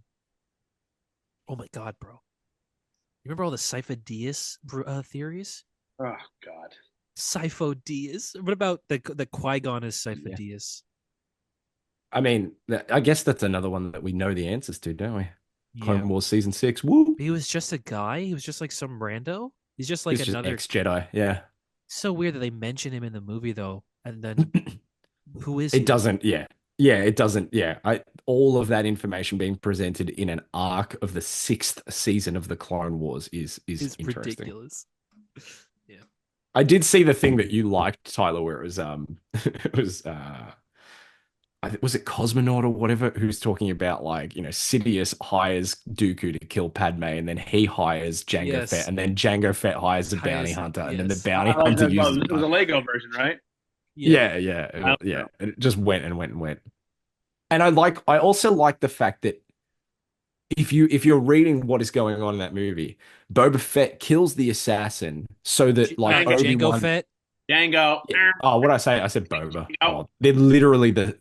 Oh my god, bro! You remember all the Sifo Dyas theories? Oh God. Sifo Dyas. What about the Qui-Gon is Sifo Yeah. Dyas? I mean, I guess that's another one that we know the answers to, don't we? Yeah. Clone Wars Season 6. Woo! He was just a guy. He was just like some rando. He's just like He's just another. ex-Jedi, yeah. So weird that they mention him in the movie though, and then who is It he? doesn't, yeah. Yeah, it doesn't, yeah. All of that information being presented in an arc of the 6th season of the Clone Wars is It's interesting. ridiculous. Yeah. I did see the thing that you liked, Tyler, where it was it was was it Cosmonaut or whatever, who's talking about like, Sidious hires Dooku to kill Padme, and then he hires Jango Yes. Fett, and then Jango Fett hires a bounty Hires- hunter, and then the yes. bounty hunter uses It was a Lego version, right? yeah, Yeah. yeah. And it just went and went and went. And I also like the fact that if you're reading what is going on in that movie, Boba Fett kills the assassin so that like Django Obi-Wan. Fett. Django. Oh, what did I say? I said Boba. Django. Oh, they're literally the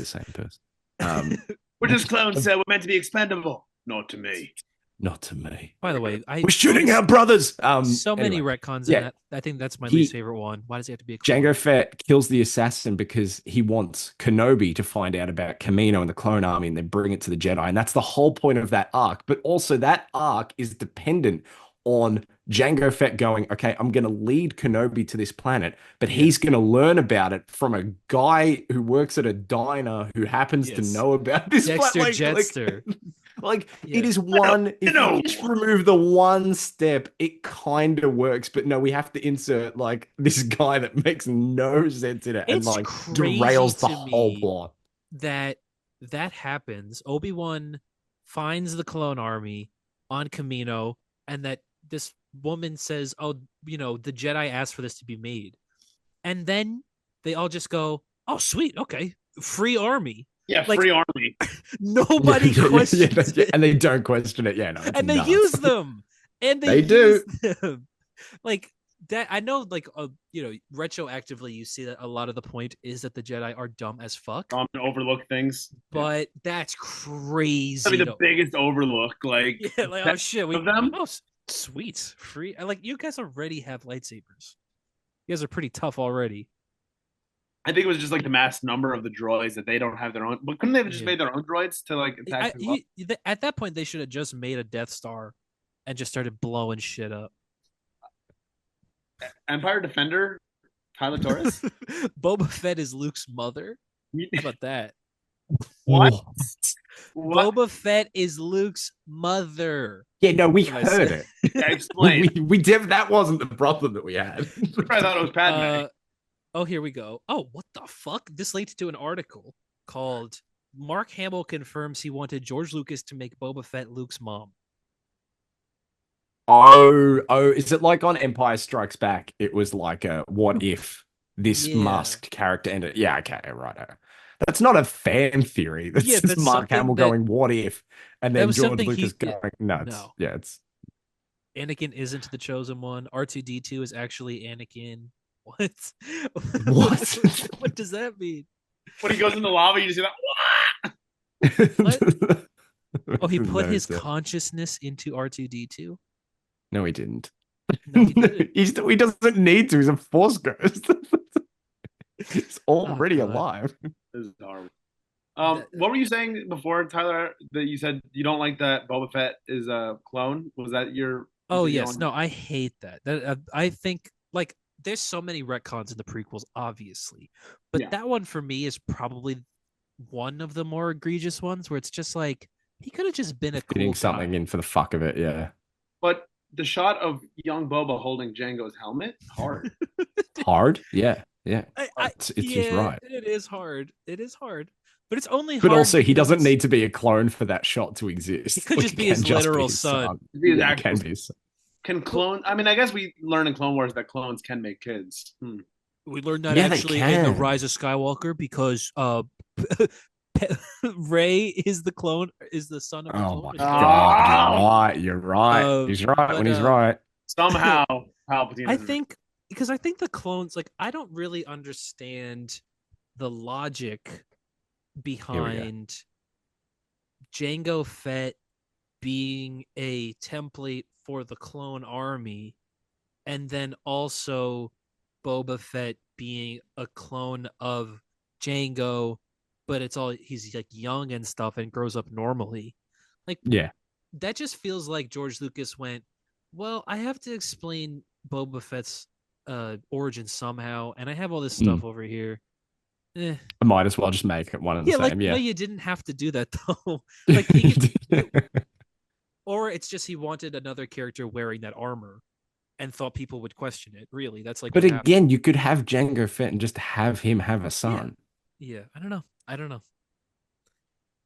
same person. We're just clones, sir. We're meant to be expendable. Not to me. Not to me. By the way, We're shooting our brothers. So many Anyway, retcons yeah. in that. I think that's my least favorite one. Why does he have to be a clone? Jango Fett kills the assassin because he wants Kenobi to find out about Kamino and the clone army and then bring it to the Jedi. And that's the whole point of that arc. But also that arc is dependent on Jango Fett going, okay, I'm going to lead Kenobi to this planet, but he's going to learn about it from a guy who works at a diner who happens to know about this Dexter planet. Jetster. It is one. If you just remove the one step, it kind of works. But no, we have to insert like this guy that makes no sense in it and It's like crazy derails the to whole me plot. that happens. Obi-Wan finds the clone army on Kamino, and that this woman says, "Oh, the Jedi asked for this to be made," and then they all just go, "Oh, sweet, okay, free army." Yeah, Like, free army. Nobody questions it, and they don't question it. Yeah, no, it's and they nuts. use them, and They use do. them. Like that. I know, like retroactively, you see that a lot of the point is that the Jedi are dumb as fuck, To overlook things. but that's crazy. I mean, the biggest overlook. Like, Yeah, like oh shit, we of them? oh sweet free. Like you guys already have lightsabers. You guys are pretty tough already. I think it was just like the mass number of the droids that they don't have their own. But couldn't they have just made their own droids to like attack people up? At that point, they should have just made a Death Star and just started blowing shit up. Empire Defender, Tyler Torres. Boba Fett is Luke's mother. How about that? What? What? Boba Fett is Luke's mother. Yeah, no, we What am I heard saying? it. Yeah, We explain. that wasn't the problem that we had. I thought it was Padme. uh oh, here we go. Oh, what the fuck? This linked to an article called Mark Hamill confirms he wanted George Lucas to make Boba Fett Luke's mom. Oh, is it like on Empire Strikes Back? It was like a what if this Yeah. masked character ended? Yeah, okay, right. That's not a fan theory. Yeah, That's just that's Mark something Hamill that going, what if? And that then was George something Lucas he yeah, going nuts. no. Yeah, it's Anakin isn't the chosen one. R2D2 is actually Anakin. What? what? What does that mean? When he goes in the lava, you just see that. What? Oh, he put No, his sir. consciousness into R2D2? No, he didn't. No, he didn't. He doesn't need to. He's a force ghost. He's Oh already god. alive. This is horrible. That, What were you saying before, Tyler? That you said you don't like that Boba Fett is a clone. Was that your? You oh said you don't yes, like. no, I hate that. I think like there's so many retcons in the prequels, obviously, but Yeah, that one for me is probably one of the more egregious ones where it's just like he could have just been a Fitting cool something guy. in for the fuck of it. Yeah. but the shot of young Boba holding Django's helmet, hard. Hard. Yeah. Yeah. I It's just yeah, right. it is hard. It is hard, but it's only But hard also, he doesn't because need to be a clone for that shot to he exist. could Like, just it be can his just be literal his son. son. His Yeah, it actual can be his son. can clone. I mean, I guess we learn in Clone Wars that clones can make kids. We learned that Yeah, they actually in the can. Rise of Skywalker because Ray is the clone is the son of a Oh clone my or something like that. God. You're Ah, right. You're right. He's right But when he's right. somehow Palpatine I is. think because I think the clones like I don't really understand the logic Here we go. behind Jango Fett being a template for the clone army and then also Boba Fett being a clone of Jango, but it's all he's like young and stuff and grows up normally. Like Yeah. that just feels like George Lucas went, well, I have to explain Boba Fett's origin somehow, and I have all this Mm. stuff over here. Eh. I might as well just make it one and the Yeah, like same. no, Yeah. you didn't have to do that though. Like or it's just he wanted another character wearing that armor and thought people would question it. Really, that's like But what happened. again, you could have Django Fett and just have him have a Yeah, son. yeah. I don't know. I don't know.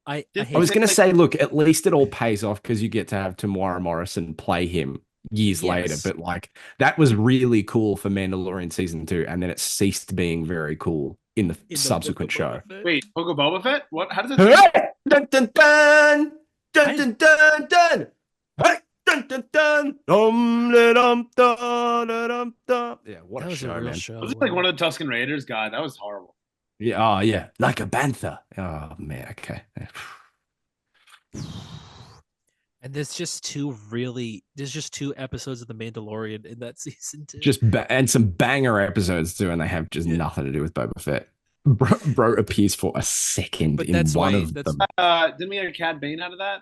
I Did I hate was they it. going to like? say, look, at least it all pays off because you get to have Tamara Morrison play him years later. Yes, But like that was really cool for Mandalorian season 2, and then it ceased being very cool in the in the book of subsequent Boba show. Fett. Wait, Book of Boba Fett? What? How does that change? Hey! Dun, dun, dun! Dun, I dun, dun, dun! Hey! Dun, dun, dun! Dum, da, dum, da. Yeah, what that a was a show, real man. show. Was it like Wow. one of the Tusken Raiders? God, that was horrible. Yeah, oh yeah, like a bantha. Oh man, okay. And there's just two episodes of The Mandalorian in that season too. And some banger episodes too, and they have just Yeah. nothing to do with Boba Fett. Bro appears for a second But in that's one why of that's them. Didn't we get Cad Bane out of that?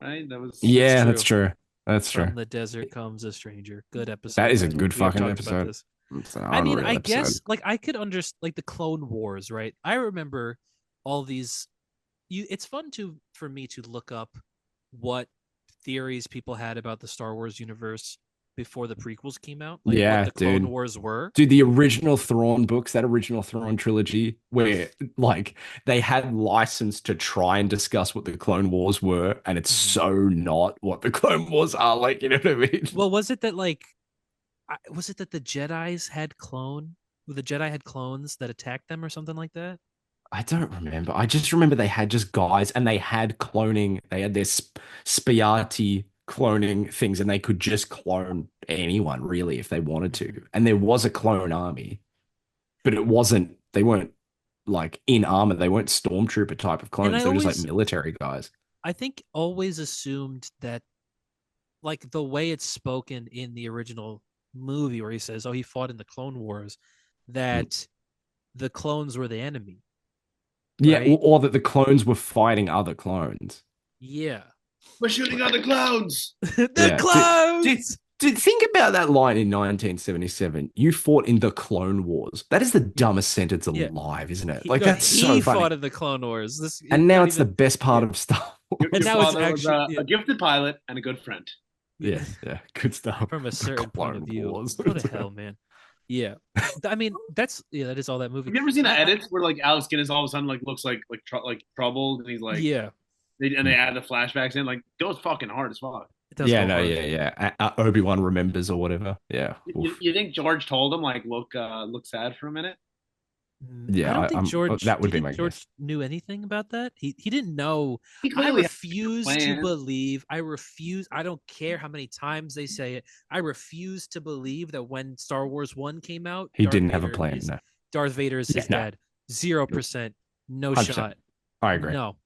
Right? That was. that's Yeah, true. that's true. That's true. From the desert comes a stranger. Good episode. That is a Guys. good We have fucking talked about episode. this. It's an I mean, unreal I episode. guess like I could understand like the Clone Wars, right? I remember all these. It's fun to for me to look up what theories people had about the Star Wars universe before the prequels came out, like what Yeah, the Clone dude. Wars were. Dude, the original Thrawn books, that original Thrawn trilogy, where like they had license to try and discuss what the Clone Wars were, and it's Mhm. so not what the Clone Wars are. Like, you know what I mean? Well, was it that like was it that the Jedi had clones that attacked them or something like that? I don't remember. I just remember they had just guys, and they had cloning. They had their Spiati cloning things, and they could just clone anyone really if they wanted to. And there was a clone army, but it wasn't. They weren't like in armor. They weren't stormtrooper type of And clones. They were just like military guys. I think always assumed that like the way it's spoken in the original movie where he says, "Oh, he fought in the Clone Wars," Mm. that the clones were the enemy, Yeah, right? or that the clones were fighting other clones. Yeah. We're shooting on the clouds. The Yeah, clones. Dude, think about that line in 1977. You fought in the Clone Wars. That is the dumbest sentence Yeah, alive, isn't it? he, Like, no, that's so he funny. fought in the Clone Wars. This And not now it's the even. best part Yeah, of Star and Your Wars. now it's father was actually yeah, a gifted pilot and a good friend. yeah. Yes, yeah, good stuff. From a The certain point of Clone view. Wars. What the hell, man? Yeah, I mean that is all that movie. Have you ever seen the I edits where like Alex Guinness all of a sudden like looks like troubled and he's like yeah, they add the flashbacks in like goes fucking hard as fuck. it does Yeah, go no, hard. yeah, yeah. Obi-Wan remembers or whatever. Yeah. You, Oof. you think George told him like look sad for a minute? I Yeah, don't think George. that Do would you be think my guess. George knew anything about that? He didn't know. He I clearly had a refuse to plan. believe. I refuse. I don't care how many times they say it. I refuse to believe that when Star Wars One came out, He didn't have a plan. No. Darth Vader is Yeah, his no. dad. 0%. No 100%. shot. I agree. No.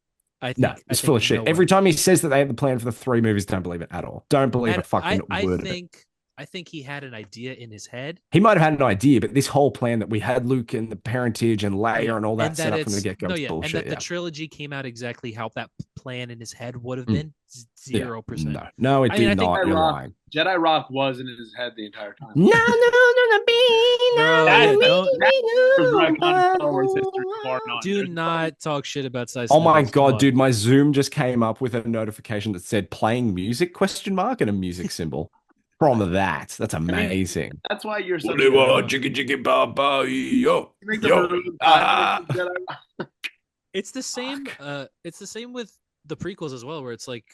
No, I it's full think of shit. no Every way. time he says that they had the plan for the three movies, don't believe it at all. Don't believe a And fucking I word of it. think he had an idea in his head. He might have had an idea, but this whole plan that we had Luke and the parentage and Leia Yeah, and all that and set that up from the it's get-go no, is yeah, and bullshit. that the Yeah. trilogy came out exactly how that plan in his head would have Mm. been. Yeah. 0%. No, it I mean, I did think not. You're lying. Jedi Rock was in his head the entire time. No, no, no, no, Bro, yeah, don't That was my iconic Star Wars history, bar none. do There's not talk shit about Sci Oh my Cinemax. Come God, on. dude, my Zoom just came up with a notification that said playing music question mark and a music symbol from that. That's I mean, amazing. that's why you're such a Whatever, Uh, jiggy jiggy baba, yo, you make the yo. move, Jedi. it's the same. Fuck. It's the same with the prequels as well, where it's like,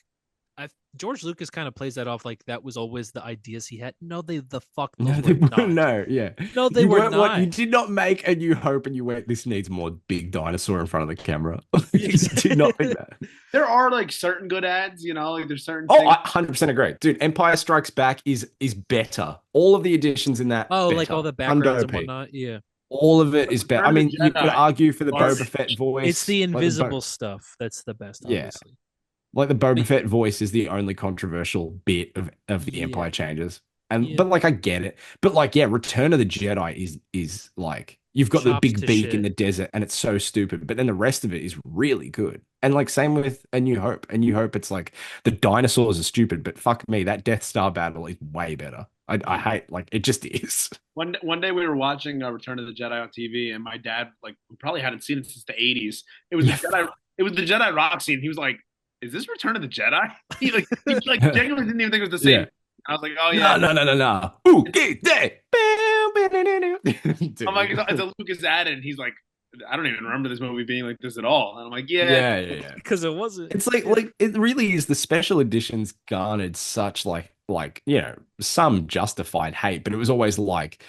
George Lucas kind of plays that off like that was always the ideas he had. No, the fuck No, those they were were not. no, yeah. No, they You were weren't what you not. did not make a New Hope and you went, this needs more big dinosaur in front of the camera. You Exactly. did not think that. There are like certain good ads, you know, like there's certain Oh, things. I 100% agree. Dude, Empire Strikes Back is better. All of the additions in that Oh, like better. all the backgrounds and Hundo P. whatnot. Yeah, All of it is better. I Return of mean, the you could Jedi. argue for the Boba Garbage. Fett voice. it's the like invisible stuff that's the best, Yeah. obviously. Like the Boba But Fett voice is the only controversial bit of the yeah, Empire changes. And yeah, but like I get it. But like yeah, Return of the Jedi is like you've got the chops big to beak in shit. the desert and it's so stupid, but then the rest of it is really good. And like same with A New Hope. A New Hope, it's like the dinosaurs are stupid, but fuck me, that Death Star battle is way better. I hate like it just is. One day we were watching Return of the Jedi on TV, and my dad like we probably hadn't seen it since the '80s. It was Yeah. the Jedi. It was the Jedi rock scene. He was like, "Is this Return of the Jedi?" He genuinely didn't even think it was the same. Yeah. I was like, "Oh yeah." No. Ooh, get that. I'm like, it's a Lucas ad, and he's like, "I don't even remember this movie being like this at all." And I'm like, "Yeah, Yeah. Because it wasn't. It's like it really is. The special editions garnered such like some justified hate, but it was always like,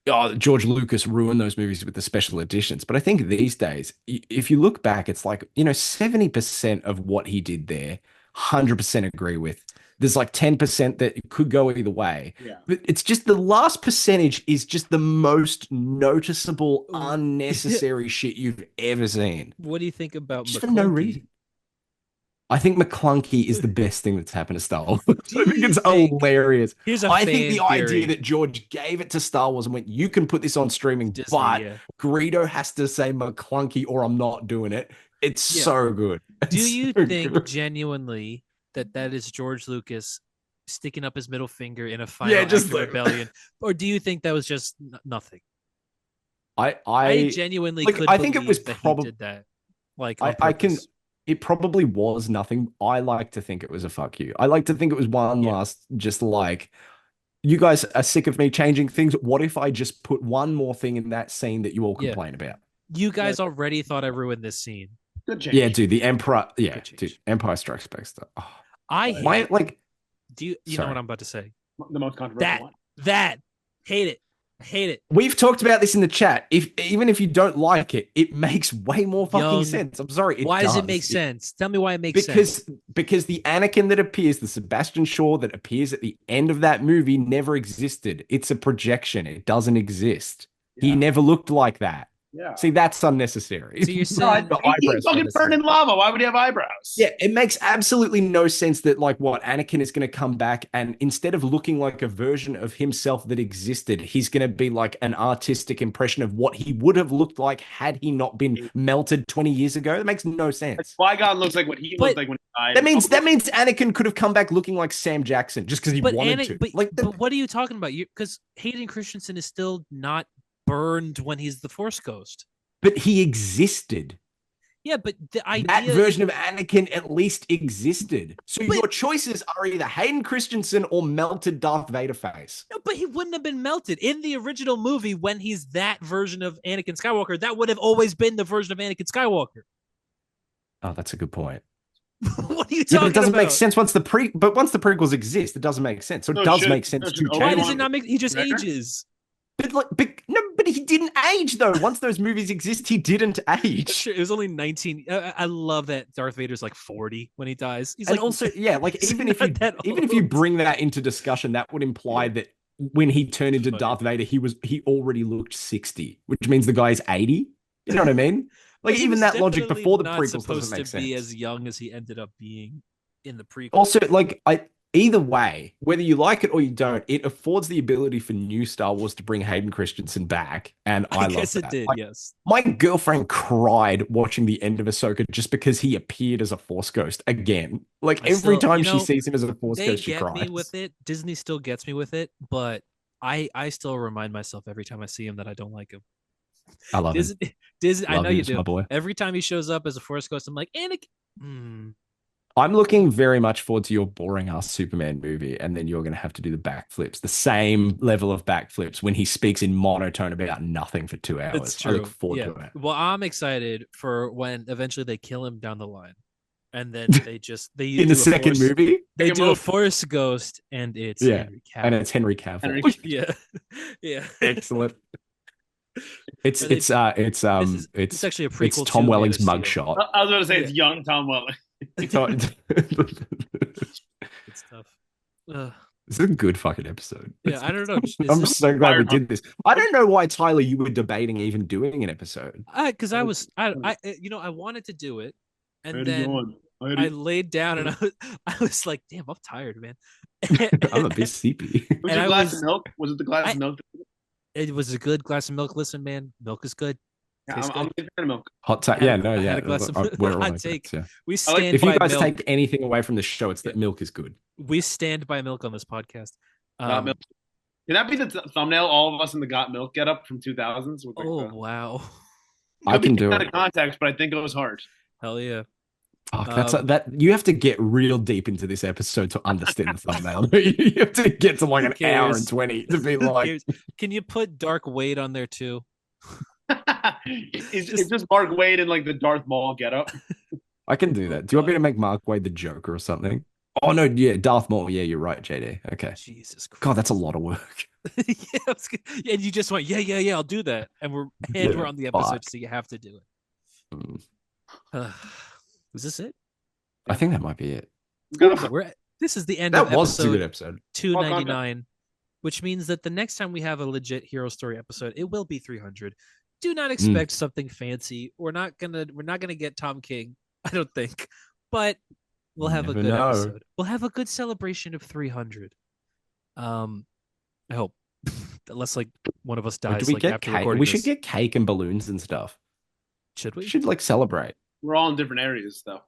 oh, George Lucas ruined those movies with the special editions. But I think these days, if you look back, it's like 70% of what he did there, 100% agree with. There's like 10% that it could go either way. yeah." But it's just the last percentage is just the most noticeable, unnecessary shit you've ever seen. What do you think about Just for no McClunky? reason. I think McClunky is the best thing that's happened to Star Wars. I think you it's think- hilarious. Here's a I think the fan idea theory. that George gave it to Star Wars and went, you can put this on streaming, Disney, but yeah. Greedo has to say McClunky or I'm not doing it. It's Yeah. so good. Do It's you so think good. genuinely that is George Lucas sticking up his middle finger in a final act just of like- rebellion, or do you think that was just nothing? I I genuinely like, could. I think it was believe that he probably did that. Like on I can purpose. it probably was nothing. I like to think it was a fuck you. I like to think it was one Yeah. last just like you guys are sick of me changing things. What if I just put one more thing in that scene that you all Yeah. complain about? You guys already thought I ruined this scene. Good change. Yeah, dude, the Emperor. Yeah, Good change. dude, Empire Strikes Back stuff. Oh, I hate. my like, Do you know sorry. what I'm about to say? The most controversial one. That hate it. I hate it. we've talked about this in the chat. Even if you don't like it, it makes way more fucking Young, sense. I'm sorry. Why does it make sense? Tell me why it makes sense. Because the Anakin that appears, the Sebastian Shaw that appears at the end of that movie never existed. It's a projection. It doesn't exist. He Yeah. never looked like that. Yeah. See, that's unnecessary. So you're No, saying The he's eyebrows fucking unnecessary. burned in lava. Why would he have eyebrows? Yeah, it makes absolutely no sense that, like, what, Anakin is going to come back and instead of looking like a version of himself that existed, he's going to be like an artistic impression of what he would have looked like had he not been melted 20 years ago. That makes no sense. Qui-Gon looks like what he But- looked like when he died. That means Anakin could have come back looking like Sam Jackson just because he wanted to. But what are you talking about? Because Hayden Christensen is still not burned when he's the Force Ghost. But he existed. Yeah, but the idea That version of Anakin at least existed. So your choices are either Hayden Christensen or melted Darth Vader face. No, but he wouldn't have been melted in the original movie when he's that version of Anakin Skywalker. That would have always been the version of Anakin Skywalker. Oh, that's a good point. What are you talking Yeah, but it doesn't about? make sense once the prequels exist. It doesn't make sense. So it does make sense to change. Why does it not make? He just ages. But he didn't age though. Once those movies exist, he didn't age. Sure, it was only 19. I love that Darth Vader's like 40 when he dies. He's And like, also, yeah, like he's even if not you that old. bring that into discussion, that would imply that when he turned into Darth Vader, he already looked 60, which means the guy's 80. You know what I mean? Like He even was that logic definitely before the not prequels supposed doesn't make to be sense. as young as he ended up being in the prequel. Also, like either way, whether you like it or you don't, it affords the ability for new Star Wars to bring Hayden Christensen back, and I love guess that. it did. Like, Yes. my girlfriend cried watching the end of Ahsoka just because he appeared as a Force Ghost again. Like every time she sees him as a Force Ghost, she They cries. get me with it. Disney still gets me with it, but I still remind myself every time I see him that I don't like him. I love him. Disney, I Love know him, you it's do. my boy. Every time he shows up as a Force Ghost, I'm like, Anakin. I'm looking very much forward to your boring ass Superman movie, and then you're going to have to do the backflips, the same level of backflips when he speaks in monotone about nothing for 2 hours. It's true. I look forward Yeah. to it. Well, I'm excited for when eventually they kill him down the line, and then they In the second movie, they do a Force Ghost, and it's Yeah. Henry Cavill. and it's Henry Cavill. Henry- Yeah, yeah. Excellent. It's But it's it's actually a prequel. it's Tom to Welling's Man of Steel. mugshot. I was going to say it's young Tom Welling. It's tough. This is a good fucking episode. Yeah, I don't know. I'm so glad we did this. I don't know why, Tyler, you were debating even doing an episode. Because I wanted to do it, and then I laid down and I was like, damn, I'm tired, man. I'm a bit sleepy. Was And it I glass was- of milk? Was it the glass of milk? It was a good glass of milk. Listen, man, milk is good. Yeah, Tastes I'm a good. big fan of milk. Hot take. I Yeah, had- no, I had yeah. a glass of We're all hot like take. that, yeah. We stand If by you guys milk. take anything away from the show, it's that milk is good. We stand by milk on this podcast. Got milk. Can that be the thumbnail? All of us in the Got Milk get up from 2000s. With Oh wow, I can do out it. of context, but I think it was hard. hell yeah! Fuck, that you have to get real deep into this episode to understand the thumbnail. You have to get to like Who an hour cares? and 20 to be Who like, cares? Can you put Dark Wade on there too? It's just Mark Wade in like the Darth Maul getup. I can do that. Do you want me to make Mark Wade the Joker or something? Oh no, yeah, Darth Maul. Yeah, you're right, JD. Okay. Jesus Christ! God, that's a lot of work. Yeah, and you just went, yeah, I'll do that, and we're on the episode, fuck. so you have to do it. Mm. Was this it? I think that might be it. This is the end That of was a episode good episode. 299, which means that the next time we have a legit hero story episode, it will be 300. Do not expect something fancy. We're not gonna get Tom King, I don't think, but we'll have a Never good know. episode. We'll have a good celebration of 300. I hope, unless like one of us Or dies. do we like, get after cake? recording We should this. get cake and balloons and stuff. Should We we? should like celebrate. We're all in different areas, though.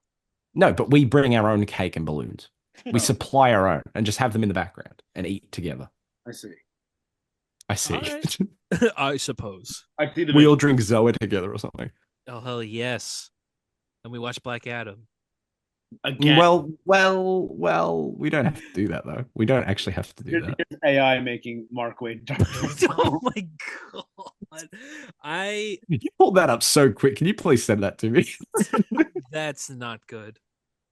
No, but we bring our own cake and balloons. Oh. We supply our own and just have them in the background and eat together. I see. I see. All right. I suppose. I see the. We all drink Zoa together or something. Oh hell yes. And we watch Black Adam. again. Well, we don't have to do that though. We don't actually have to do Here's that. AI making Mark Wade dark. Oh my god. You pulled that up so quick. Can you please send that to me? That's not good.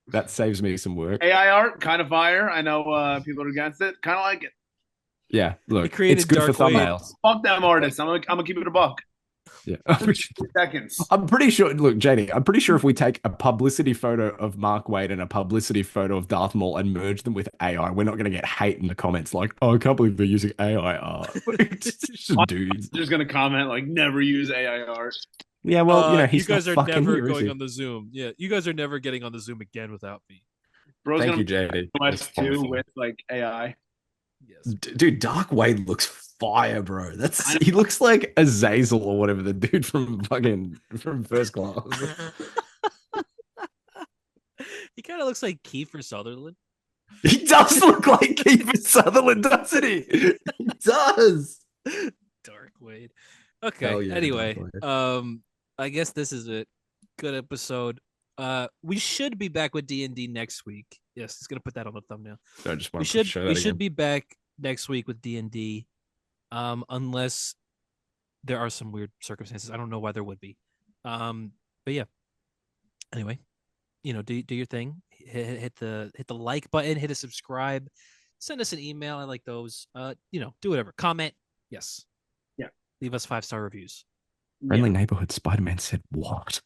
That saves me some work. AI art, kind of fire. I know people are against it. Kind of like it. Yeah, look, created it's good for Dark Wade. thumbnails. Fuck them artists. I'm gonna keep it a buck. Yeah. Seconds. I'm pretty sure. Look, JD, I'm pretty sure if we take a publicity photo of Mark Waid and a publicity photo of Darth Maul and merge them with AI, we're not going to get hate in the comments like, "Oh, I can't believe they're using AI art." It's just dudes. Just gonna comment like, never use AI art. Yeah, well, you know, You he's not guys are fucking never here, is going he? on the Zoom. Yeah, you guys are never getting on the Zoom again without me. Bro's Thank gonna you, JD. much That's too wonderful. with like AI. Yes. Dude, Dark Wade looks fire, bro. I know. He looks like Azazel or whatever, the dude from First Class. He kind of looks like Kiefer Sutherland. He does look like Kiefer Sutherland, doesn't he? He does. Dark Wade. Okay. Hell yeah, anyway, Dark Wade. I guess this is a good episode. We should be back with D&D next week. Yes, it's gonna put that on the thumbnail. I just We want to should show we that should again. be back next week with D&D. Unless there are some weird circumstances. I don't know why there would be. But yeah. Anyway, do your thing. Hit the like button, hit a subscribe, send us an email. I like those. Do whatever. Comment. Yes. Yeah. Leave us 5-star reviews. Friendly neighborhood Spider-Man said what?